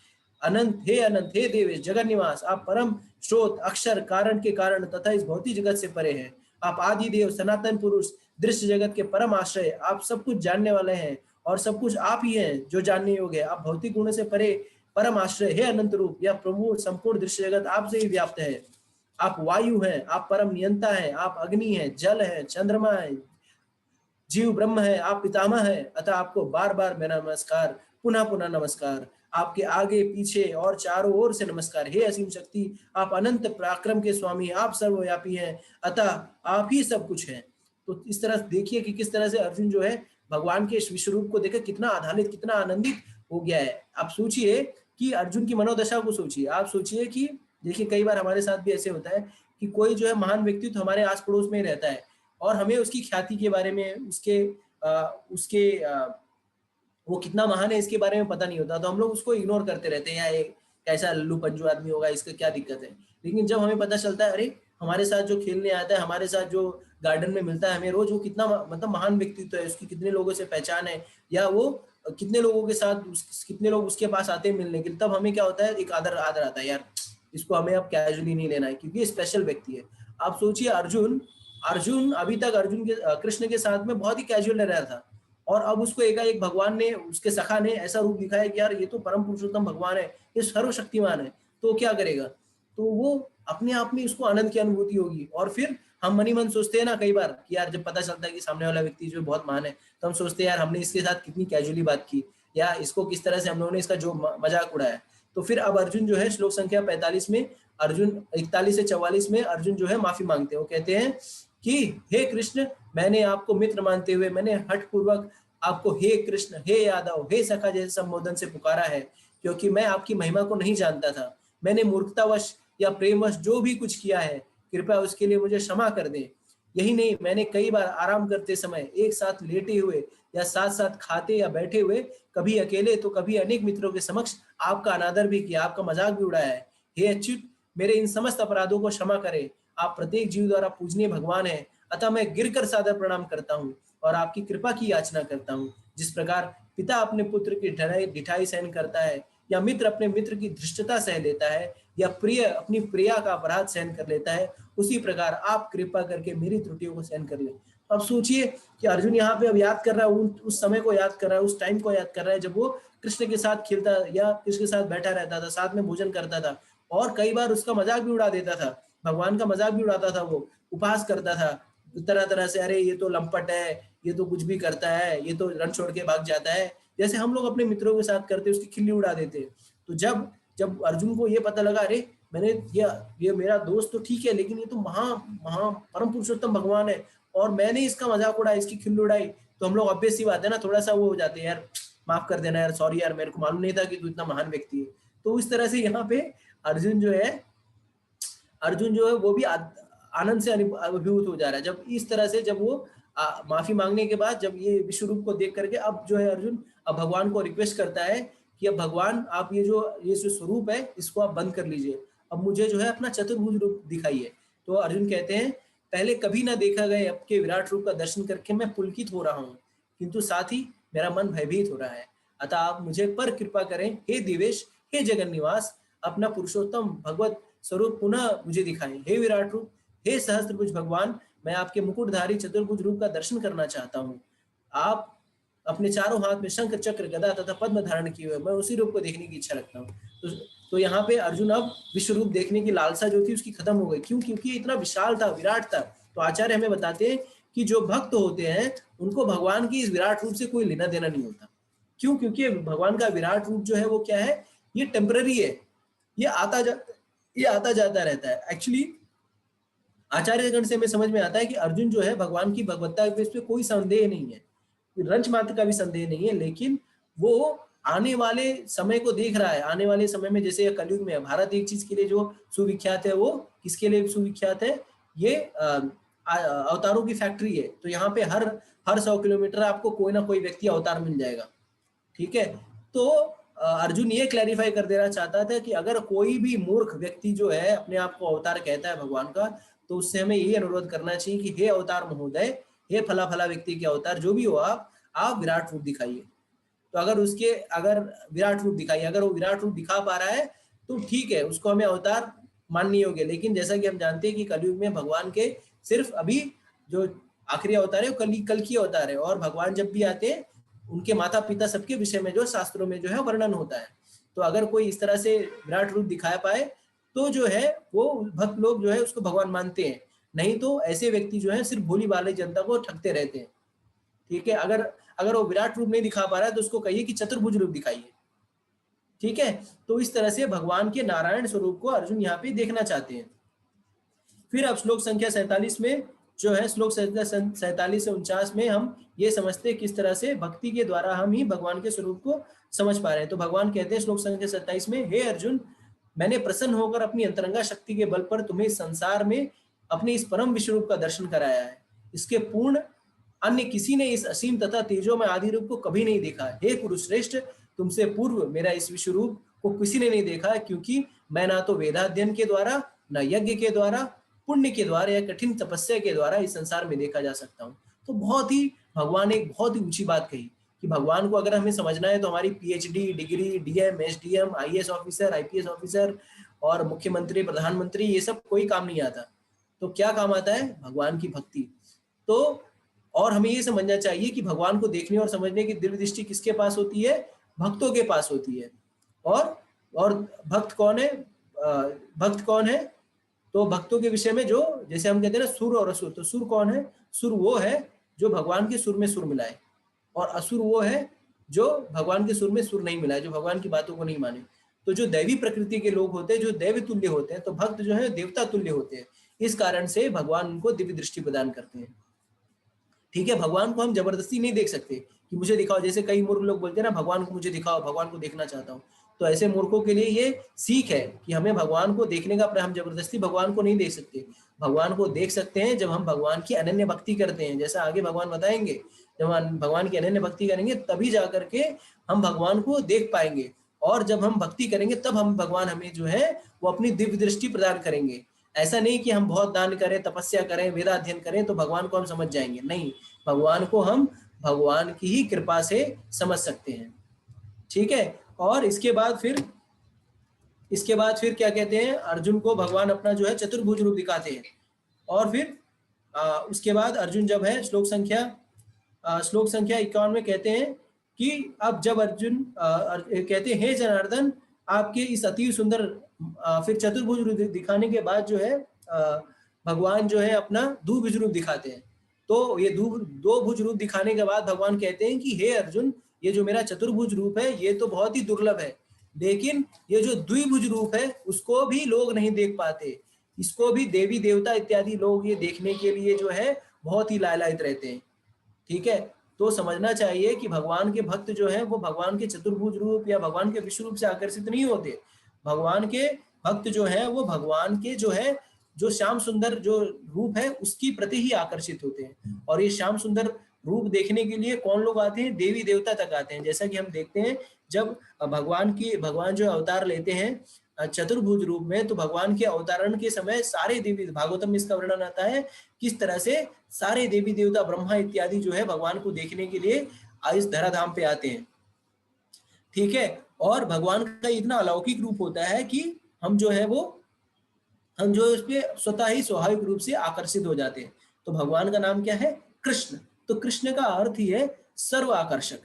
अनंत, हे देवेश, जगत निवास, आप परम स्रोत, अक्षर, कारण के कारण तथा इस भौतिक जगत से परे हैं। आप आदि देव, सनातन पुरुष, दृश्य जगत के परम आश्रय, आप सब कुछ जानने वाले हैं और सब कुछ आप ही हैं जो जानने योग्य है। आप भौतिक गुणों से परे परम आश्रय, हे अनंत रूप, या प्रभु, संपूर्ण दृश्य जगत आपसे ही व्याप्त है। आप वायु हैं, आप परम नियंता हैं, आप अग्नि हैं, जल हैं, चंद्रमा है, जीव ब्रह्म है, आप पितामह है। अतः आपको बार बार मेरा नमस्कार, पुनः पुनः नमस्कार, आपके आगे पीछे और चारों ओर से नमस्कार। हे असीम शक्ति, आप अनंत पराक्रम के स्वामी, आप सर्वव्यापी हैं, अतः आप ही सब कुछ हैं। तो इस तरह देखिए कि किस तरह से अर्जुन जो है भगवान के इस विश्व रूप को देखकर कितना आधानित, कितना आनंदित हो गया है। आप सोचिए कि अर्जुन की मनोदशा को सोचिए। आप सोचिए कि देखिए कई बार हमारे साथ भी ऐसे होता है कि कोई जो है महान व्यक्ति तो हमारे आस पड़ोस में ही रहता है और हमें उसकी ख्याति के बारे में, वो कितना महान है इसके बारे में पता नहीं होता, तो हम लोग उसको इग्नोर करते रहते हैं, या एक कैसा लल्लू पंजू आदमी होगा, इसका क्या दिक्कत है। लेकिन जब हमें पता चलता है अरे हमारे साथ जो खेलने आता है, हमारे साथ जो गार्डन में मिलता है हमें रोज, वो कितना मतलब महान व्यक्तित्व है, उसकी कितने लोगों से पहचान है, या वो कितने लोगों के साथ कितने लोग उसके पास आते हैं मिलने के लिए, तब हमें क्या होता है, एक आदर आता है, यार इसको हमें अब कैजुअली नहीं लेना है क्योंकि ये स्पेशल व्यक्ति है। आप सोचिए अर्जुन अभी तक कृष्ण के साथ में बहुत ही कैजुअल रह रहा था, और अब उसको एकाएक भगवान ने, उसके सखा ने ऐसा रूप दिखाया कि यार ये तो परम पुरुषोत्तम भगवान है, ये सर्वशक्तिमान है, तो क्या करेगा। तो वो अपने आप में उसको आनंद की अनुभूति होगी। और फिर हम मनी मन सोचते हैं ना कई बार कि यार जब पता चलता है कि सामने वाला व्यक्ति जो बहुत महान है, तो हम सोचते हैं यार हमने इसके साथ कितनी कैजुअली बात की, या इसको किस तरह से हम लोगों ने इसका जो मजाक उड़ाया। तो फिर अब अर्जुन जो है श्लोक संख्या 45 में, अर्जुन 41 से 44 में अर्जुन जो है माफी मांगते हैं। वो कहते हैं कि हे कृष्ण, मैंने आपको मित्र मानते हुए मैंने हठ पूर्वक आपको हे कृष्ण, हे यादव, हे सखा जैसे संबोधन से पुकारा है, क्योंकि मैं आपकी महिमा को नहीं जानता था। मैंने मूर्खतावश या प्रेमवश जो भी कुछ किया है, कृपया उसके लिए मुझे क्षमा कर दें। यही नहीं, मैंने कई बार आराम करते समय, एक साथ लेटे हुए या साथ साथ खाते या बैठे हुए, कभी अकेले तो कभी अनेक मित्रों के समक्ष आपका अनादर भी किया, आपका मजाक भी उड़ाया है। हे अच्युत, मेरे इन समस्त अपराधों को क्षमा करें। आप प्रत्येक जीव द्वारा पूजनीय भगवान है, अतः मैं गिरकर सादर प्रणाम करता हूँ और आपकी कृपा की याचना करता हूँ। जिस प्रकार पिता अपने पुत्र की ढिठाई सहन करता है, या मित्र अपने मित्र की धृष्टता सह लेता है, या प्रिय अपनी प्रिया का अपराध सहन कर लेता है, उसी प्रकार आप कृपा करके मेरी त्रुटियों को सहन कर ले। अब सोचिए कि अर्जुन यहाँ पे अब याद कर रहा है, उस समय को याद कर रहा है, उस टाइम को याद कर रहा है जब वो कृष्ण के साथ खेलता या कृष्ण के साथ बैठा रहता था, साथ में भोजन करता था, और कई बार उसका मजाक भी उड़ा देता था, भगवान का मजाक भी उड़ाता था, वो उपहास करता था तरह तरह से, अरे ये तो लंपट है, ये तो कुछ भी करता है, ये तो रण छोड़ के भाग जाता है, जैसे हम लोग अपने मित्रों के साथ करते, उसकी खिल्ली उड़ा देते। तो जब जब अर्जुन को ये पता लगा, अरे मैंने ये मेरा दोस्त तो ठीक है, लेकिन ये तो महा परम पुरुषोत्तम भगवान है, और मैंने इसका मजाक उड़ाया, इसकी खिल्ली उड़ाई, तो हम लोग ऑब्वियस सी बात है ना, थोड़ा सा वो हो जाते हैं, यार माफ कर देना यार, सॉरी यार, मेरे को मालूम नहीं था कि तू इतना महान व्यक्ति है। तो इस तरह से यहाँ पे अर्जुन जो है वो भी आनंद से अभिभूत हो जा रहा है। जब इस तरह से, जब वो माफी मांगने के बाद, जब ये विश्व रूप को देख करके, अब जो है अर्जुन अब भगवान को रिक्वेस्ट करता है कि अब भगवान आप ये जो स्वरूप है इसको आप बंद कर लीजिए, अब मुझे जो है अपना चतुर्भुज रूप दिखाइए। तो अर्जुन कहते हैं, पहले कभी ना देखा गए आपके विराट रूप का दर्शन करके मैं पुलकित हो रहा हूँ, किंतु साथ ही मेरा मन भयभीत हो रहा है, अतः आप मुझे पर कृपा करें। हे देवेश, हे जगन निवास, अपना पुरुषोत्तम भगवत स्वरूप पुनः मुझे दिखाएं। हे विराट रूप, हे सहस्त्रभुज भगवान, मैं आपके मुकुटधारी चतुर्भुज रूप का दर्शन करना चाहता हूँ। आप अपने चारों हाथ में शंख चक्र गदा तथा पद्म धारण किए हुए, मैं उसी रूप को देखने की इच्छा रखता हूँ। तो यहाँ पे अर्जुन अब विश्व रूप देखने की लालसा जो थी उसकी खत्म हो गई। क्यों? क्योंकि इतना विशाल था, विराट था। तो आचार्य हमें बताते हैं कि जो भक्त होते हैं उनको भगवान की इस विराट रूप से कोई लेना देना नहीं होता। क्यों? क्योंकि भगवान का विराट रूप जो है वो क्या है, ये टेम्पररी है, ये आता जाता रहता है। एक्चुअली आचार्यगण से हमें समझ में आता है कि अर्जुन जो है भगवान की भगवत्ता पे, इस पे कोई संदेह नहीं है, रंच मात्र का भी संदेह नहीं है, लेकिन वो आने वाले समय को देख रहा है। आने वाले समय में जैसे कलयुग में भारत एक चीज के लिए जो सुविख्यात है, वो किसके लिए सुविख्यात है, ये अवतारों की फैक्ट्री है। तो यहाँ पे हर 100 किलोमीटर आपको कोई ना कोई व्यक्ति अवतार मिल जाएगा। ठीक है, तो अर्जुन ये क्लैरिफाई कर देना चाहता था कि अगर कोई भी मूर्ख व्यक्ति जो है अपने आप को अवतार कहता है भगवान का, तो उससे हमें यही अनुरोध करना चाहिए कि हे अवतार महोदय, हे फला फला व्यक्ति के अवतार जो भी हो, आप विराट रूप दिखाइए। तो अगर विराट रूप दिखाइए, अगर वो विराट रूप दिखा पा रहा है तो ठीक है, उसको हमें अवतार माननी होगी। लेकिन जैसा कि हम जानते हैं कि कलयुग में भगवान के सिर्फ अभी जो आखिरी अवतार है वो कल की अवतार है, और भगवान जब भी आते हैं उनके माता पिता सबके विषय में जो शास्त्रों में जो है वर्णन होता है। तो अगर कोई इस तरह से विराट रूप दिखा पाए तो जो है वो भक्त लोग जो है उसको भगवान मानते हैं। नहीं तो ऐसे व्यक्ति जो है सिर्फ भोली भाली जनता को ठगते रहते हैं। ठीक है, अगर वो विराट रूप नहीं दिखा पा रहा है तो उसको कहिए कि चतुर्भुज रूप दिखाइए। ठीक है, तो इस तरह से भगवान के नारायण स्वरूप को अर्जुन यहाँ पे देखना चाहते हैं। फिर अब श्लोक संख्या 47 में जो है, श्लोक 47 से 49 में हम ये समझते हैं किस तरह से भक्ति के द्वारा हम ही भगवान के स्वरूप को समझ पा रहे हैं। तो भगवान कहते हैं श्लोक संख्या 27 में, हे अर्जुन, मैंने प्रसन्न होकर अपनी अंतरंगा शक्ति के बल पर तुम्हें इस संसार में अपने इस परम विश्व रूप का दर्शन कराया है। इसके पूर्ण अन्य किसी ने इस असीम तथा तेजोमय आदि रूप को कभी नहीं देखा। हे पुरुष श्रेष्ठ, तुमसे पूर्व मेरा इस विश्व रूप को किसी ने नहीं देखा, क्योंकि मैं ना तो वेदाध्ययन के द्वारा, न यज्ञ के द्वारा, पुण्य के द्वारा या कठिन तपस्या के द्वारा इस संसार में देखा जा सकता हूँ। तो भगवान ने एक बहुत ही ऊंची बात कही कि भगवान को अगर हमें समझना है तो हमारी PhD degree, DM, SDM, IAS officer, IPS officer और मुख्यमंत्री, प्रधानमंत्री, ये सब कोई काम नहीं आता। तो क्या काम आता है? भगवान की भक्ति। तो और हमें ये समझना चाहिए कि भगवान को देखने और समझने की दिव्य दृष्टि किसके पास होती है? भक्तों के पास होती है। और भक्त कौन है? भक्त कौन है? तो भक्तों के विषय में जो, जैसे हम कहते हैं ना सुर और असुर, तो सुर कौन है? सुर वो है जो भगवान के सुर में सुर मिलाए, और असुर वो है जो भगवान के सुर में सुर नहीं मिलाए, जो भगवान की बातों को नहीं माने। तो जो दैवी प्रकृति के लोग होते हैं, जो दैव तुल्य होते हैं, तो भक्त जो है देवता तुल्य होते हैं। इस कारण से भगवान उनको दिव्य दृष्टि प्रदान करते हैं। ठीक है, भगवान को हम जबरदस्ती नहीं देख सकते कि मुझे दिखाओ। जैसे कई मूर्ख लोग बोलते हैं ना, भगवान को मुझे दिखाओ, भगवान को देखना चाहता हूँ। तो ऐसे मूर्खों के लिए ये सीख है कि हमें भगवान को देखने का, हम जबरदस्ती भगवान को नहीं देख सकते। भगवान को देख सकते हैं जब हम भगवान की अनन्य भक्ति करते हैं। जैसा आगे भगवान बताएंगे, जब हम भगवान की अनन्य भक्ति करेंगे तभी जा करके हम भगवान को देख पाएंगे। और जब हम भक्ति करेंगे तब हम भगवान हमें जो है वो अपनी दिव्य दृष्टि प्रदान करेंगे। ऐसा नहीं कि हम बहुत दान करें, तपस्या करें, वेदाध्ययन करें तो भगवान को हम समझ जाएंगे। नहीं, भगवान को हम भगवान की ही कृपा से समझ सकते हैं। ठीक है, और इसके बाद फिर क्या कहते हैं? अर्जुन को भगवान अपना जो है चतुर्भुज रूप दिखाते हैं। और फिर उसके बाद अर्जुन जब है श्लोक संख्या 51 में कहते हैं कि अब जब अर्जुन कहते हैं, हे जनार्दन, आपके इस अति सुंदर फिर चतुर्भुज रूप दिखाने के बाद जो है भगवान जो है अपना द्विभुज रूप दिखाते हैं। तो ये दो भुज रूप दिखाने के बाद भगवान कहते हैं कि हे अर्जुन, ये जो मेरा चतुर्भुज रूप है ये तो बहुत ही दुर्लभ है, लेकिन ये जो द्विभुज रूप है उसको भी लोग नहीं देख पाते। इसको भी देवी देवता इत्यादि लोग ये देखने के लिए जो है बहुत ही लालायित रहते हैं। ठीक है, तो समझना चाहिए कि भगवान के भक्त जो है वो भगवान के चतुर्भुज रूप या भगवान के विश्व रूप से आकर्षित नहीं होते। भगवान के भक्त जो है वो भगवान के जो है जो श्याम सुंदर जो रूप है उसकी प्रति ही आकर्षित होते हैं। और ये श्याम सुंदर रूप देखने के लिए कौन लोग आते हैं? देवी देवता तक आते हैं। जैसा कि हम देखते हैं जब भगवान जो अवतार लेते हैं चतुर्भुज रूप में, तो भगवान के अवतरण के समय सारे देवी, भागवतम में इसका वर्णन आता है किस तरह से सारे देवी देवता, ब्रह्मा इत्यादि जो है भगवान को देखने के लिए इस धराधाम पे आते हैं। ठीक है, और भगवान का इतना अलौकिक रूप होता है कि हम जो इस पे स्वतः ही स्वाभाविक रूप से आकर्षित हो जाते हैं। तो भगवान का नाम क्या है? कृष्ण। तो कृष्ण का अर्थ ही है सर्व आकर्षक।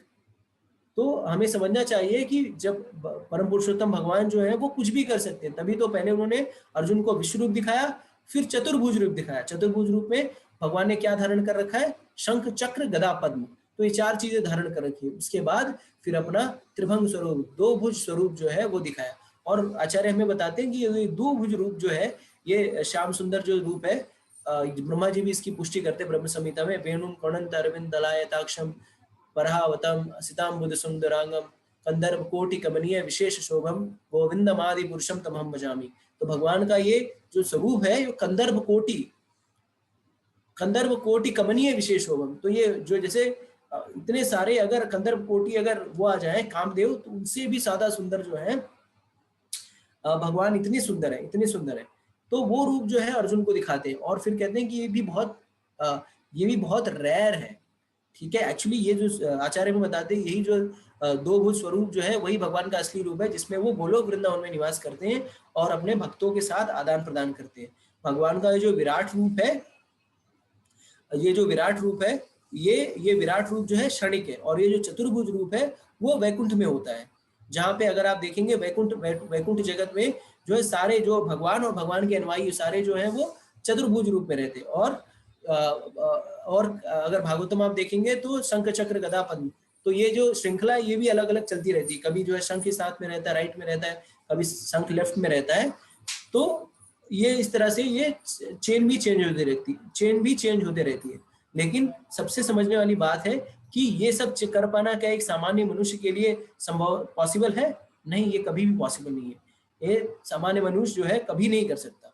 तो हमें समझना चाहिए कि जब परम पुरुषोत्तम भगवान जो है वो कुछ भी कर सकते हैं, तभी तो पहले उन्होंने अर्जुन को विश्व रूप दिखाया, फिर चतुर्भुज रूप दिखाया। चतुर्भुज रूप में भगवान ने क्या धारण कर रखा है? शंख चक्र गदा पद्म। तो ये चार चीजें धारण कर रखी है। उसके बाद फिर अपना त्रिभंग स्वरूप, दो भुज स्वरूप जो है वो दिखाया। और आचार्य हमें बताते हैं कि ये दो भुज रूप जो है, ये श्याम सुंदर जो रूप है, ब्रह्मा जी भी इसकी पुष्टि करते हैं ब्रह्म संहिता में। वेणुम कर्णंत अरविंद दलायताक्षम परावतम सिताम्बुद सुंदरांगम कंदर्प कोटि कमनीय विशेष शोभम गोविंदमादि पुरुषम तमहम भजामि। तो भगवान का ये जो स्वरूप है, ये कंदर्प कोटि कमनीय विशेष शोभम। तो ये जो जैसे इतने सारे अगर कंदर्प कोटि अगर वो आ जाए कामदेव, तो उनसे भी ज्यादा सुंदर जो है भगवान, इतनी सुंदर है, इतनी सुंदर है। तो वो रूप जो है अर्जुन को दिखाते हैं और फिर कहते हैं कि ये भी बहुत रेयर है। ठीक है, एक्चुअली ये जो आचार्य में बताते हैं, यही जो दो भुज स्वरूप जो है वही भगवान का असली रूप है, जिसमें वो गोलोक वृंदावन में निवास करते हैं और अपने भक्तों के साथ आदान प्रदान करते हैं। भगवान का जो विराट रूप है, ये जो विराट रूप है, ये विराट रूप जो है क्षणिक है, और ये जो चतुर्भुज रूप है वो वैकुंठ में होता है। जहाँ पे अगर आप देखेंगे वैकुंठ जगत में जो है सारे जो भगवान और भगवान के अनुयायी सारे जो है वो चतुर्भुज रूप में रहते हैं। और अगर भागवतम आप देखेंगे तो शंख चक्र गदा पद्म, तो ये जो श्रृंखला है ये भी अलग अलग चलती रहती है। कभी जो है शंख के साथ में रहता है, राइट में रहता है, कभी शंख लेफ्ट में रहता है। तो ये इस तरह से ये चेन भी चेंज होते रहती है। लेकिन सबसे समझने वाली बात है कि ये सब कर पाना क्या एक सामान्य मनुष्य के लिए संभव पॉसिबल है? नहीं, ये कभी भी पॉसिबल नहीं है। ये सामान्य मनुष्य जो है कभी नहीं कर सकता।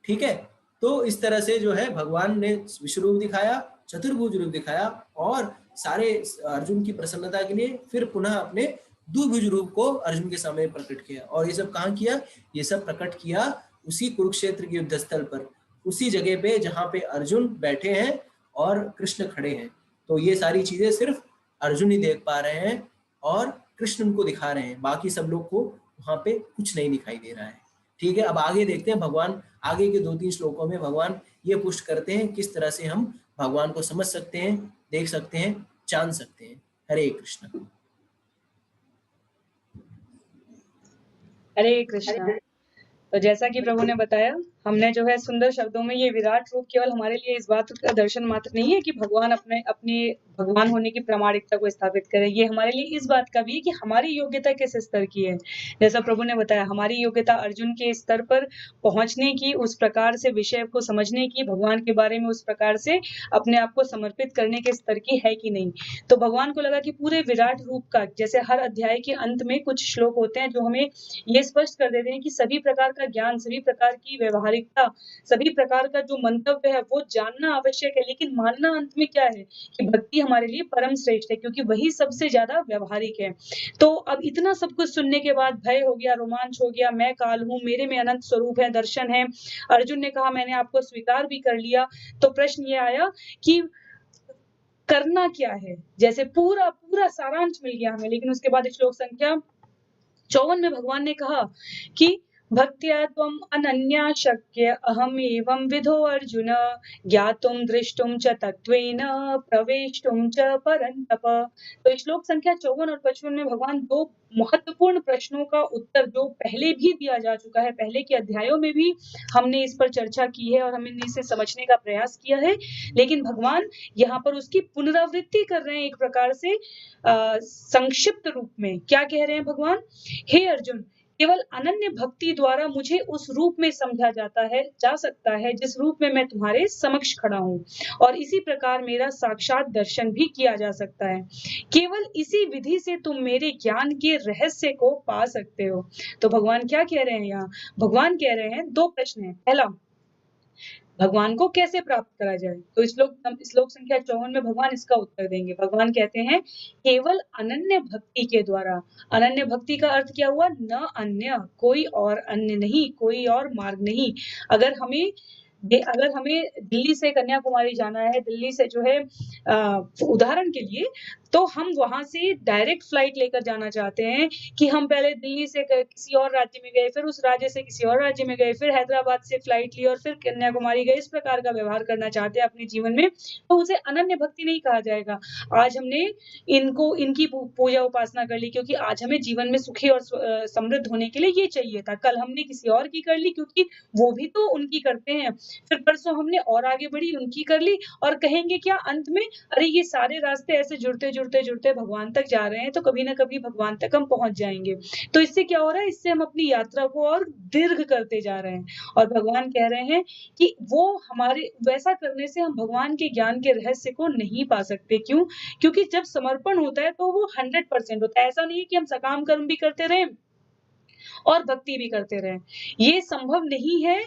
ठीक है, तो इस तरह से जो है भगवान ने विश्व रूप दिखाया, चतुर्भुज रूप दिखाया, और सारे अर्जुन की प्रसन्नता के लिए फिर पुनः अपने द्विभुज रूप को अर्जुन के सामने प्रकट किया। और ये सब कहाँ किया? ये सब प्रकट किया उसी कुरुक्षेत्र के युद्ध स्थल पर, उसी जगह पे जहाँ पे अर्जुन बैठे हैं और कृष्ण खड़े हैं। तो ये सारी चीजें सिर्फ अर्जुन ही देख पा रहे हैं और कृष्ण उनको दिखा रहे हैं, बाकी सब लोग को वहां पे कुछ नहीं दिखाई दे रहा है। ठीक है, अब आगे देखते हैं। भगवान आगे के 2-3 श्लोकों में भगवान ये पुष्ट करते हैं किस तरह से हम भगवान को समझ सकते हैं, देख सकते हैं, जान सकते हैं। हरे कृष्ण। हरे कृष्णा। तो जैसा कि प्रभु ने बताया, हमने जो है सुंदर शब्दों में ये विराट रूप केवल हमारे लिए इस बात का दर्शन मात्र नहीं है कि भगवान अपने भगवान होने की प्रामाणिकता को स्थापित करे, ये हमारे लिए इस बात का भी है कि हमारी योग्यता किस स्तर की है। जैसा प्रभु ने बताया, हमारी योग्यता अर्जुन के स्तर पर पहुंचने की, उस प्रकार से विषय को समझने की, भगवान के बारे में उस प्रकार से अपने आप को समर्पित करने के स्तर की है कि नहीं। तो भगवान को लगा कि पूरे विराट रूप का, जैसे हर अध्याय के अंत में कुछ श्लोक होते हैं जो हमें ये स्पष्ट कर देते हैं कि सभी प्रकार का ज्ञान, सभी प्रकार की व्यवहारिकता, सभी प्रकार का जो मंतव्य है वो जानना आवश्यक है, लेकिन मानना अंत में क्या है कि भक्ति हमारे लिए परम श्रेष्ठ है, क्योंकि वही सबसे ज्यादा व्यवहारिक है। तो अब इतना सब कुछ सुनने के बाद भय हो गया, रोमांच हो गया, मैं काल हूँ, मेरे में अनंत स्वरूप है, दर्शन है। अर्जुन ने कहा मैंने आपको स्वीकार भी कर लिया। तो प्रश्न ये आया कि करना क्या है? जैसे पूरा सारांश मिल गया हमें, लेकिन उसके बाद श्लोक संख्या 54 में भगवान ने कहा कि भक्त्या त्वम् अनन्या शक्य अहम एवं विधो अर्जुन ज्ञातुम दृष्टुम च तत्वेन प्रवेष्टुम च परन्तप। तो श्लोक संख्या 54 और 55 में भगवान दो महत्वपूर्ण प्रश्नों का उत्तर, जो पहले भी दिया जा चुका है, पहले के अध्यायों में भी हमने इस पर चर्चा की है और हमने इसे समझने का प्रयास किया है, लेकिन भगवान यहाँ पर उसकी पुनरावृत्ति कर रहे हैं एक प्रकार से संक्षिप्त रूप में। क्या कह रहे हैं भगवान? हे अर्जुन, केवल अनन्य भक्ति द्वारा मुझे उस रूप में समझा जा सकता है जिस रूप में मैं तुम्हारे समक्ष खड़ा हूँ, और इसी प्रकार मेरा साक्षात दर्शन भी किया जा सकता है। केवल इसी विधि से तुम मेरे ज्ञान के रहस्य को पा सकते हो। तो भगवान क्या कह रहे हैं यहाँ? भगवान कह रहे हैं, दो प्रश्न है। पहला, भगवान को कैसे प्राप्त करा जाए? तो श्लोक संख्या 54 में भगवान इसका उत्तर देंगे। भगवान कहते हैं केवल अनन्य भक्ति के द्वारा। अनन्य भक्ति का अर्थ क्या हुआ? न अन्य, कोई और अन्य नहीं, कोई और मार्ग नहीं। अगर हमें दिल्ली से कन्याकुमारी जाना है, दिल्ली से जो है उदाहरण के लिए, तो हम वहां से डायरेक्ट फ्लाइट लेकर जाना चाहते हैं कि हम पहले दिल्ली से किसी और राज्य में गए, फिर उस राज्य से किसी और राज्य में गए, फिर हैदराबाद से फ्लाइट ली और फिर कन्याकुमारी गए। इस प्रकार का व्यवहार करना चाहते हैं अपने जीवन में, तो उसे अनन्य भक्ति नहीं कहा जाएगा। आज हमने इनकी पूजा उपासना कर ली क्योंकि आज हमें जीवन में सुखी और समृद्ध होने के लिए ये चाहिए था। कल हमने किसी और की कर ली क्योंकि वो भी तो उनकी करते हैं। फिर परसों हमने और आगे बढ़ी, उनकी कर ली और कहेंगे क्या अंत में, अरे ये सारे रास्ते ऐसे जुड़ते भगवान तक जा रहे हैं, तो कभी ना कभी भगवान तक हम पहुंच जाएंगे। तो इससे क्या हो रहा है, इससे हम अपनी यात्रा को और दीर्घ करते जा रहे हैं और भगवान कह रहे हैं कि वो हमारे वैसा करने से हम भगवान के ज्ञान के रहस्य को नहीं पा सकते। क्यों? क्योंकि जब समर्पण होता है तो वो 100% होता है। ऐसा नहीं है कि हम सकाम कर्म भी करते रहें और भक्ति भी करते रहें। ये संभव नहीं है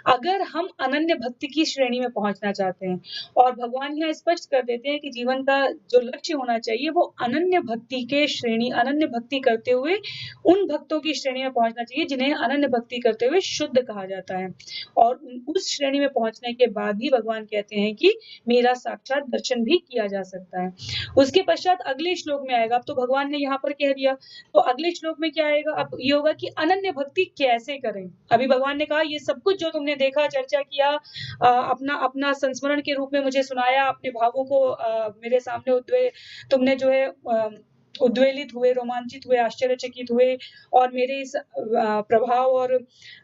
अगर हम अनन्य भक्ति की श्रेणी में पहुँचना चाहते हैं। और भगवान यहाँ स्पष्ट कर देते हैं कि जीवन का जो लक्ष्य होना चाहिए वो अनन्य भक्ति के श्रेणी, अनन्य भक्ति करते हुए उन भक्तों की श्रेणी में पहुँचना चाहिए जिन्हें अनन्य भक्ति करते हुए शुद्ध कहा जाता है। और उस श्रेणी में पहुँचने के बाद ही भगवान कहते हैं कि मेरा साक्षात दर्शन भी किया जा सकता है। उसके पश्चात अगले श्लोक में आएगा। अब तो भगवान ने यहाँ पर कह दिया, तो अगले श्लोक में क्या आएगा? अब ये होगा कि अनन्य भक्ति कैसे करें? अभी भगवान ने कहा ये सब कुछ जो तुमने देखा, चर्चा किया, अपना अपना संस्मरण के रूप में मुझे सुनाया, अपने भावों को मेरे सामने तुमने जो है उद्वेलित हुए, रोमांचित हुए, आश्चर्यचकित हुए और मेरे इस प्रभाव और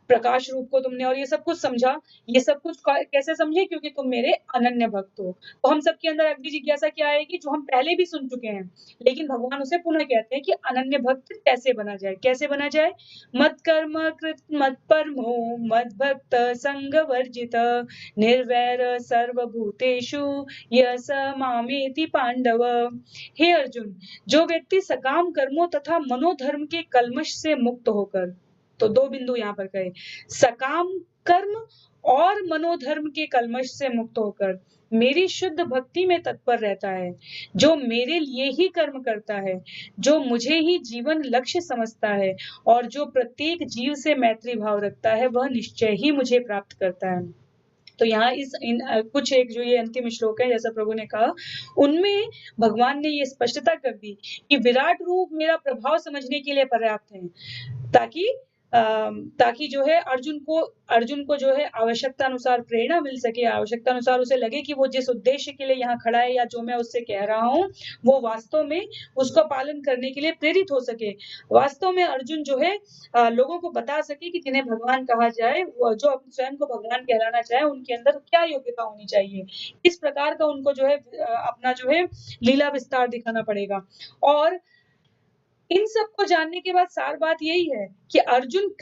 प्रकाश रूप को तुमने और ये सब कुछ समझा। ये सब कुछ कैसे समझे? क्योंकि तुम मेरे अनन्य भक्त हो। तो हम सबके अंदर अगली जिज्ञासा क्या आएगी, जो हम पहले भी सुन चुके हैं, लेकिन भगवान उसे पुनः कहते हैं कि अनन्य भक्त कैसे बना जाए? कैसे बना जाए? मत कर्म कृत मत परमो मत भक्त संग वर्जित निर्वैर सर्वभूतेषु यः स मामेति पांडव। हे अर्जुन, जो व्यक्ति सकाम कर्मों तथा मनोधर्म के कल्मश से मुक्त होकर, तो दो बिंदु यहाँ पर कहे, सकाम कर्म और मनोधर्म के कल्मश से मुक्त होकर मेरी शुद्ध भक्ति में तत्पर रहता है, जो मेरे लिए ही कर्म करता है, जो मुझे ही जीवन लक्ष्य समझता है और जो प्रत्येक जीव से मैत्री भाव रखता है, वह निश्चय ही मुझे प्राप्त करता है। तो यहाँ कुछ एक जो ये अंतिम श्लोक है, जैसा प्रभु ने कहा, उनमें भगवान ने ये स्पष्टता कर दी कि विराट रूप मेरा प्रभाव समझने के लिए पर्याप्त है, ताकि जो है अर्जुन को जो है आवश्यकता अनुसार प्रेरणा मिल सके, आवश्यकता अनुसार उसे लगे कि वो जिस उद्देश्य के लिए यहाँ खड़ा है या जो मैं उससे कह रहा हूँ वो वास्तव में उसका पालन करने के लिए प्रेरित हो सके। वास्तव में अर्जुन जो है लोगों को बता सके कि जिन्हें भगवान कहा जाए, जो स्वयं को भगवान कहलाना चाहे, उनके अंदर क्या योग्यता होनी चाहिए, किस प्रकार का उनको जो है अपना जो है लीला विस्तार दिखाना पड़ेगा। और इन सबको जानने के बाद सार बात यही है कि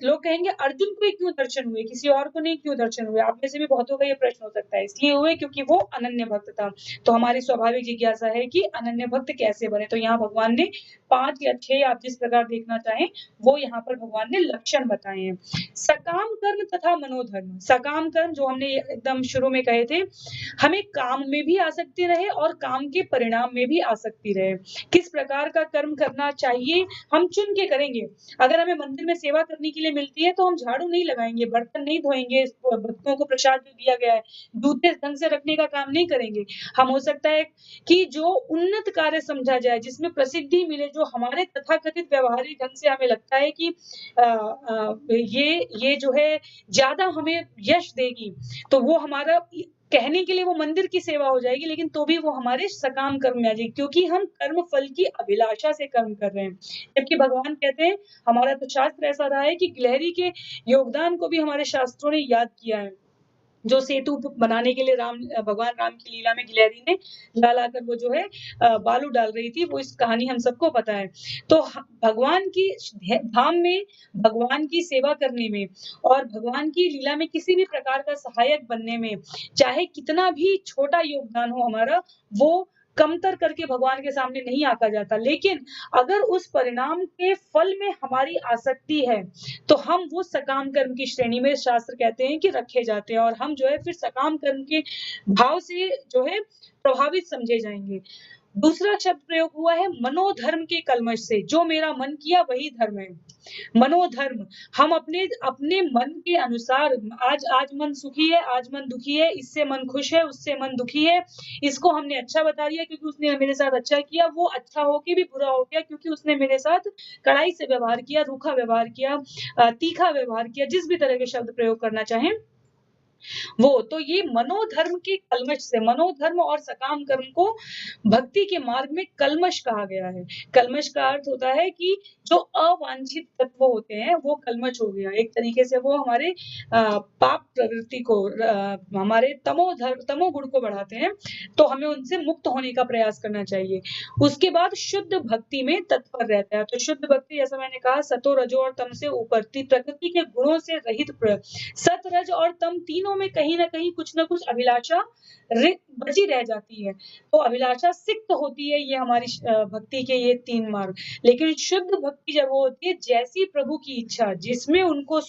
लोग कहेंगे अर्जुन को ही क्यों दर्शन हुए, किसी और को नहीं क्यों दर्शन हुए? आप में से भी बहुतों का ये प्रश्न हो सकता है। इसलिए हुए क्योंकि वो अनन्य भक्त था। तो हमारी स्वाभाविक जिज्ञासा है कि अनन्य भक्त कैसे बने? तो यहाँ भगवान ने 5 या 6, आप जिस प्रकार देखना चाहें, वो यहाँ पर भगवान ने लक्षण बताए हैं। सकाम कर्म तथा मनोधर्म। सकाम कर्म जो हमने एकदम शुरू में कहे थे, हमें काम में भी आसक्ति रहे और काम के परिणाम में भी आसक्ति रहे। किस प्रकार का कर्म करना चाहिए हम चुन के करेंगे। अगर हमें मंदिर में सेवा करने के लिए मिलती है तो हम झाड़ू नहीं लगाएंगे, बर्तन नहीं धोएंगे, भक्तों को प्रसाद जो दिया गया है जूते ढंग से रखने का काम नहीं करेंगे। हम हो सकता है कि जो उन्नत कार्य समझा जाए, जिसमें प्रसिद्धि मिले, जो हमारे तथाकथित व्यवहारिक ढंग से हमें लगता है कि ये जो है ज्यादा हमें यश देगी, तो वो हमारा कहने के लिए वो मंदिर की सेवा हो जाएगी, लेकिन तो भी वो हमारे सकाम कर्म में आ जाएगी, क्योंकि हम कर्म फल की अभिलाषा से कर्म कर रहे हैं। जबकि भगवान कहते हैं, हमारा तो शास्त्र ऐसा रहा है कि गिलहरी के योगदान को भी हमारे शास्त्रों ने याद किया है। जो सेतु बनाने के लिए भगवान राम की लीला में गिलहरी ने ला-लाकर वो जो है बालू डाल रही थी, वो इस कहानी हम सबको पता है। तो भगवान की धाम में, भगवान की सेवा करने में और भगवान की लीला में किसी भी प्रकार का सहायक बनने में, चाहे कितना भी छोटा योगदान हो हमारा, वो कमतर करके भगवान के सामने नहीं आका जाता। लेकिन अगर उस परिणाम के फल में हमारी आसक्ति है, तो हम वो सकाम कर्म की श्रेणी में शास्त्र कहते हैं कि रखे जाते हैं और हम जो है फिर सकाम कर्म के भाव से जो है प्रभावित समझे जाएंगे। दूसरा शब्द प्रयोग हुआ है मनोधर्म के कलमश से, जो मेरा मन किया वही धर्म है। मनोधर्म, हम अपने अपने मन के अनुसार, आज आज मन सुखी है, आज मन दुखी है, इससे मन खुश है, उससे मन दुखी है, इसको हमने अच्छा बता दिया क्योंकि उसने मेरे साथ अच्छा किया, वो अच्छा होके भी बुरा हो गया क्योंकि उसने मेरे साथ कड़ाई से व्यवहार किया, रूखा व्यवहार किया, तीखा व्यवहार किया, जिस भी तरह के शब्द प्रयोग करना चाहें वो। तो ये मनोधर्म के कलमश से, मनोधर्म और सकाम कर्म को भक्ति के मार्ग में कलमश कहा गया है। कलमश का अर्थ होता है कि जो अवांछित तत्व होते हैं वो कलमश हो गया। एक तरीके से वो हमारे पाप प्रवृत्ति को, हमारे तमोगुण को बढ़ाते हैं, तो हमें उनसे मुक्त होने का प्रयास करना चाहिए। उसके बाद शुद्ध भक्ति में तत्पर रहता है। तो शुद्ध भक्ति, जैसा मैंने कहा, सतो, रजो और तम से ऊपर, प्रकृति के गुणों से रहित, सत, रज और तम तीनों में कहीं न कहीं कुछ न कुछ अभिलाषा बची रह जाती है। तो अभिलाषा सिक्त होती है, ये हमारी भक्ति के ये 3 मार्ग। लेकिन शुद्ध भक्ति जब वो होती है, जैसी प्रभु की इच्छा, जिसमें उनको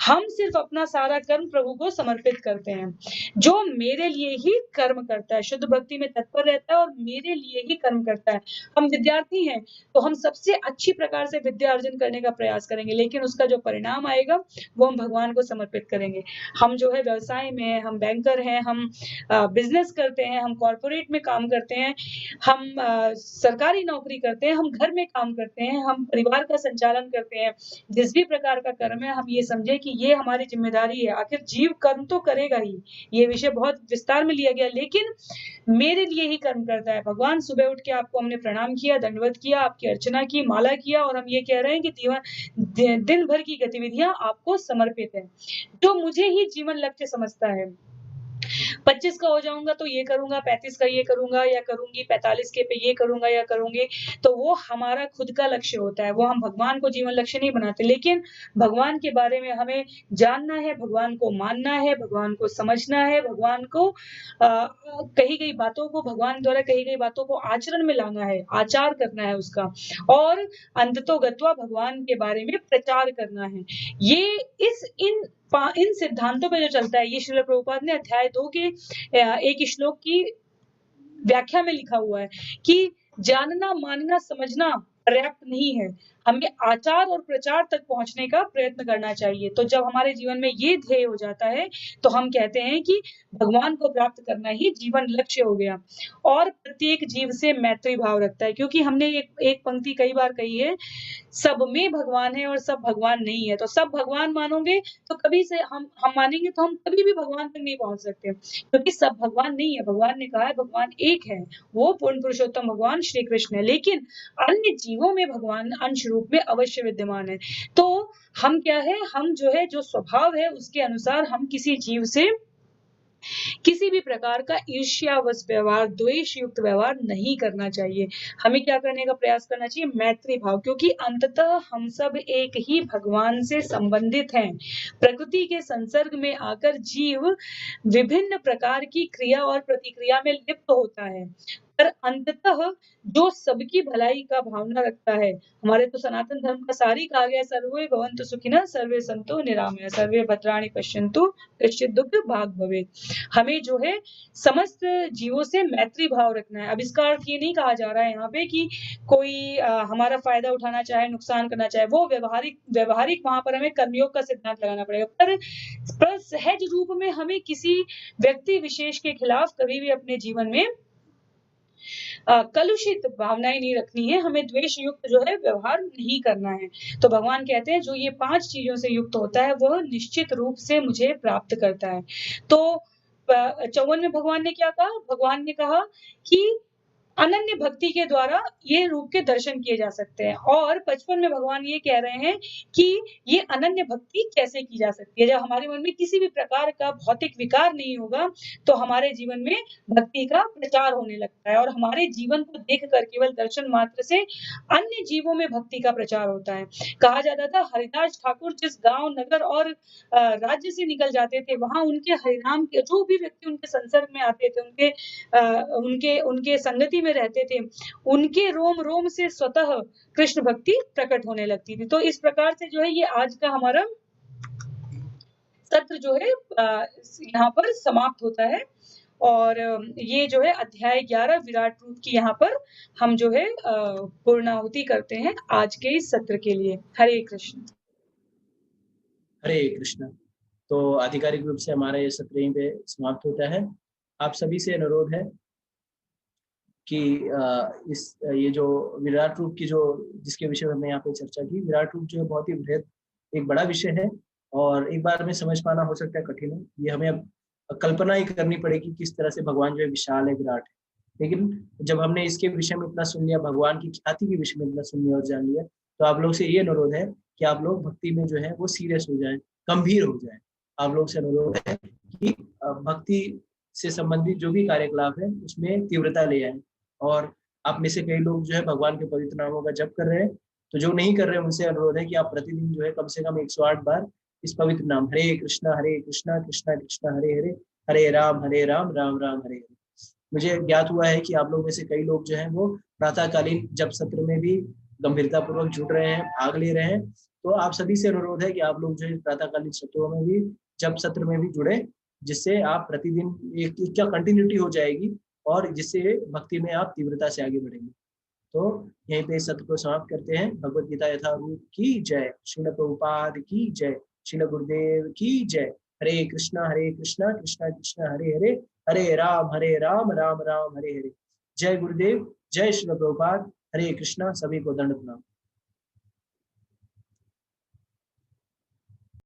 हम सिर्फ अपना सारा कर्म प्रभु को समर्पित करते हैं, जो मेरे लिए ही कर्म करता है, शुद्ध भक्ति में तत्पर रहता है और मेरे लिए ही कर्म करता है। हम विद्यार्थी हैं, तो हम सबसे अच्छी प्रकार से विद्या अर्जन करने का प्रयास करेंगे, लेकिन उसका जो परिणाम आएगा, वो हम भगवान को समर्पित करेंगे। हम जो है व्यवसाय में हैं, हम बैंकर हैं, हम बिज़नेस करते हैं, हम कॉर्पोरेट में काम करते हैं, हम सरकारी नौकरी करते हैं, हम घर में काम करते हैं, हम परिवार का संचालन करते हैं। जिस भी प्रकार का कर्म है, हम ये समझें कि ये हमारी ज़िम्मेदारी है। आखिर जीव कर्म तो करेगा ही, ये विषय बहुत विस्तार में लिया गया, लेकिन मेरे लिए ही कर्म करता है। भगवान, सुबह उठ के आपको हमने प्रणाम किया, दंडवत किया, आपकी अर्चना की, माला किया और हम ये कह रहे हैं कि दिन भर की गतिविधियाँ आपको समर्पित हैं। जो मुझे ही जीवन लक्ष्य समझता है, 25 का हो जाऊँगा तो ये करूँगा, 35 का ये करूँगा या करूँगी, 45 के पे ये करूँगा या करूँगी, तो वो हमारा खुद का लक्ष्य होता है। वो हम भगवान को जीवन लक्ष्य नहीं बनाते, लेकिन भगवान के बारे में हमें जानना है, भगवान को मानना है, भगवान को समझना है, भगवान को कही गई बातों को, भगवान द्वारा कही गई बातों को आचरण में लाना है, आचार करना है उसका, और अंततो गत्वा भगवान के बारे में प्रचार करना है। ये इन सिद्धांतों पे जो चलता है, ये श्रील प्रभुपाद ने अध्याय 2 के एक श्लोक की व्याख्या में लिखा हुआ है कि जानना, मानना, समझना पर्याप्त नहीं है, हमें आचार और प्रचार तक पहुंचने का प्रयत्न करना चाहिए। तो जब हमारे जीवन में ये ध्येय हो जाता है, तो हम कहते हैं कि भगवान को प्राप्त करना ही जीवन लक्ष्य हो गया। और प्रत्येक जीव से मैत्री भाव रखता है, क्योंकि हमने एक पंक्ति कई बार कही है, सब में भगवान है और सब भगवान नहीं है। तो सब भगवान मानोगे तो कभी से हम मानेंगे तो हम कभी भी भगवान तक नहीं पहुंच सकते, क्योंकि सब भगवान नहीं है। भगवान ने कहा है भगवान एक है, वो पूर्ण पुरुषोत्तम भगवान श्री कृष्ण है, लेकिन अन्य जीवों में भगवान अंश रूप में अवश्य विद्यमान है। तो हम क्या है, हम जो है, जो स्वभाव है उसके अनुसार हम किसी जीव से किसी भी प्रकार का ईर्ष्यावश व्यवहार, द्वेष युक्त व्यवहार नहीं करना चाहिए। हमें क्या करने का प्रयास करना चाहिए? मैत्री भाव, क्योंकि अंततः हम सब एक ही भगवान से संबंधित हैं। प्रकृति के संसर्ग में आकर जीव विभिन्न प्रकार की क्रिया और प्रतिक्रिया में लिप्त होता है, पर अंततः जो सबकी भलाई का भावना रखता है, हमारे तो सनातन धर्म का सार ही कहा गया है, सर्वे भवन्तु सुखिनः, सर्वे सन्तु निरामया, सर्वे भद्राणि पश्यन्तु, कश्चित् दुःख भाग् भवेत्। हमें जो है समस्त जीवों से मैत्री भाव रखना है। अब इसका अर्थ ये नहीं कहा जा रहा है यहाँ पे कि कोई हमारा फायदा उठाना चाहे, नुकसान करना चाहे, वो व्यवहारिक वहां पर हमें कर्मयोग का सिद्धांत लगाना पड़ेगा। पर सहज रूप में हमें किसी व्यक्ति विशेष के खिलाफ कभी भी अपने जीवन में कलुषित भावनाएं नहीं रखनी है, हमें द्वेष युक्त जो है व्यवहार नहीं करना है। तो भगवान कहते हैं जो ये 5 चीजों से युक्त होता है वह निश्चित रूप से मुझे प्राप्त करता है। तो 54 में भगवान ने क्या कहा? भगवान ने कहा कि अनन्य भक्ति के द्वारा ये रूप के दर्शन किए जा सकते हैं, और 55 में भगवान ये कह रहे हैं कि ये अनन्य भक्ति कैसे की जा सकती है। जब हमारे मन में किसी भी प्रकार का भौतिक विकार नहीं होगा, तो हमारे जीवन में भक्ति का प्रचार होने लगता है, और हमारे जीवन को देखकर केवल दर्शन मात्र से अन्य जीवों में भक्ति का प्रचार होता है। कहा जाता था हरिदास ठाकुर जिस गांव, नगर और राज्य से निकल जाते थे, वहां उनके हरिनाम के जो भी व्यक्ति उनके संसर्ग में आते थे, उनके संगति में रहते थे, उनके रोम रोम से स्वतः कृष्ण भक्ति प्रकट होने लगती थी। तो इस प्रकार से जो है ये आज का हमारा सत्र जो है यहाँ पर समाप्त होता है, और ये जो है अध्याय 11 विराट रूप की यहाँ पर हम जो है पूर्णाहुति करते हैं आज के इस सत्र के लिए। हरे कृष्ण। हरे कृष्ण। तो आधिकारिक रूप से हमारा ये सत्र यहीं पे समाप्त होता है। आप सभी से अनुरोध है कि ये जो विराट रूप की जो जिसके विषय में हमने यहाँ पे चर्चा की, विराट रूप जो है बहुत ही बृहद एक बड़ा विषय है और एक बार में समझ पाना हो सकता है कठिन है। ये हमें अब कल्पना ही करनी पड़ेगी किस तरह से भगवान जो है विशाल है, विराट है। लेकिन जब हमने इसके विषय में इतना सुन लिया, भगवान की ख्याति के विषय में इतना सुन लिया और जान लिया, तो आप लोग से ये अनुरोध है कि आप लोग भक्ति में जो है वो सीरियस हो जाए, गंभीर हो जाए। आप लोग से अनुरोध है कि भक्ति से संबंधित जो भी कार्यकलाप है उसमें तीव्रता ले आए। और आप में से कई लोग जो है भगवान के पवित्र नामों का जप कर रहे हैं, तो जो नहीं कर रहे हैं उनसे अनुरोध है कि आप प्रतिदिन जो है कम से कम 108 बार इस पवित्र नाम हरे कृष्णा कृष्णा कृष्णा हरे हरे, हरे राम राम राम हरे हरे। मुझे ज्ञात हुआ है कि आप लोग में से कई लोग जो हैं वो प्रातःकालीन जप सत्र में भी गंभीरता पूर्वक जुड़ रहे हैं, भाग ले रहे हैं। तो आप सभी से अनुरोध है कि आप लोग जो है प्रातःकालीन सत्रों में भी, जप सत्र में भी जुड़े, जिससे आप प्रतिदिन एक क्या कंटिन्यूटी हो जाएगी और जिससे भक्ति में आप तीव्रता से आगे बढ़ेंगे। तो यहीं पे इस सत्र को समाप्त करते हैं। भगवद गीता यथारूप की जय। श्रील प्रभुपाद की जय। श्रील गुरुदेव की जय। हरे कृष्णा कृष्णा कृष्णा हरे हरे, हरे राम राम राम हरे हरे। जय गुरुदेव, जय श्रील प्रभुपाद। हरे कृष्णा। सभी को दंड प्रणाम।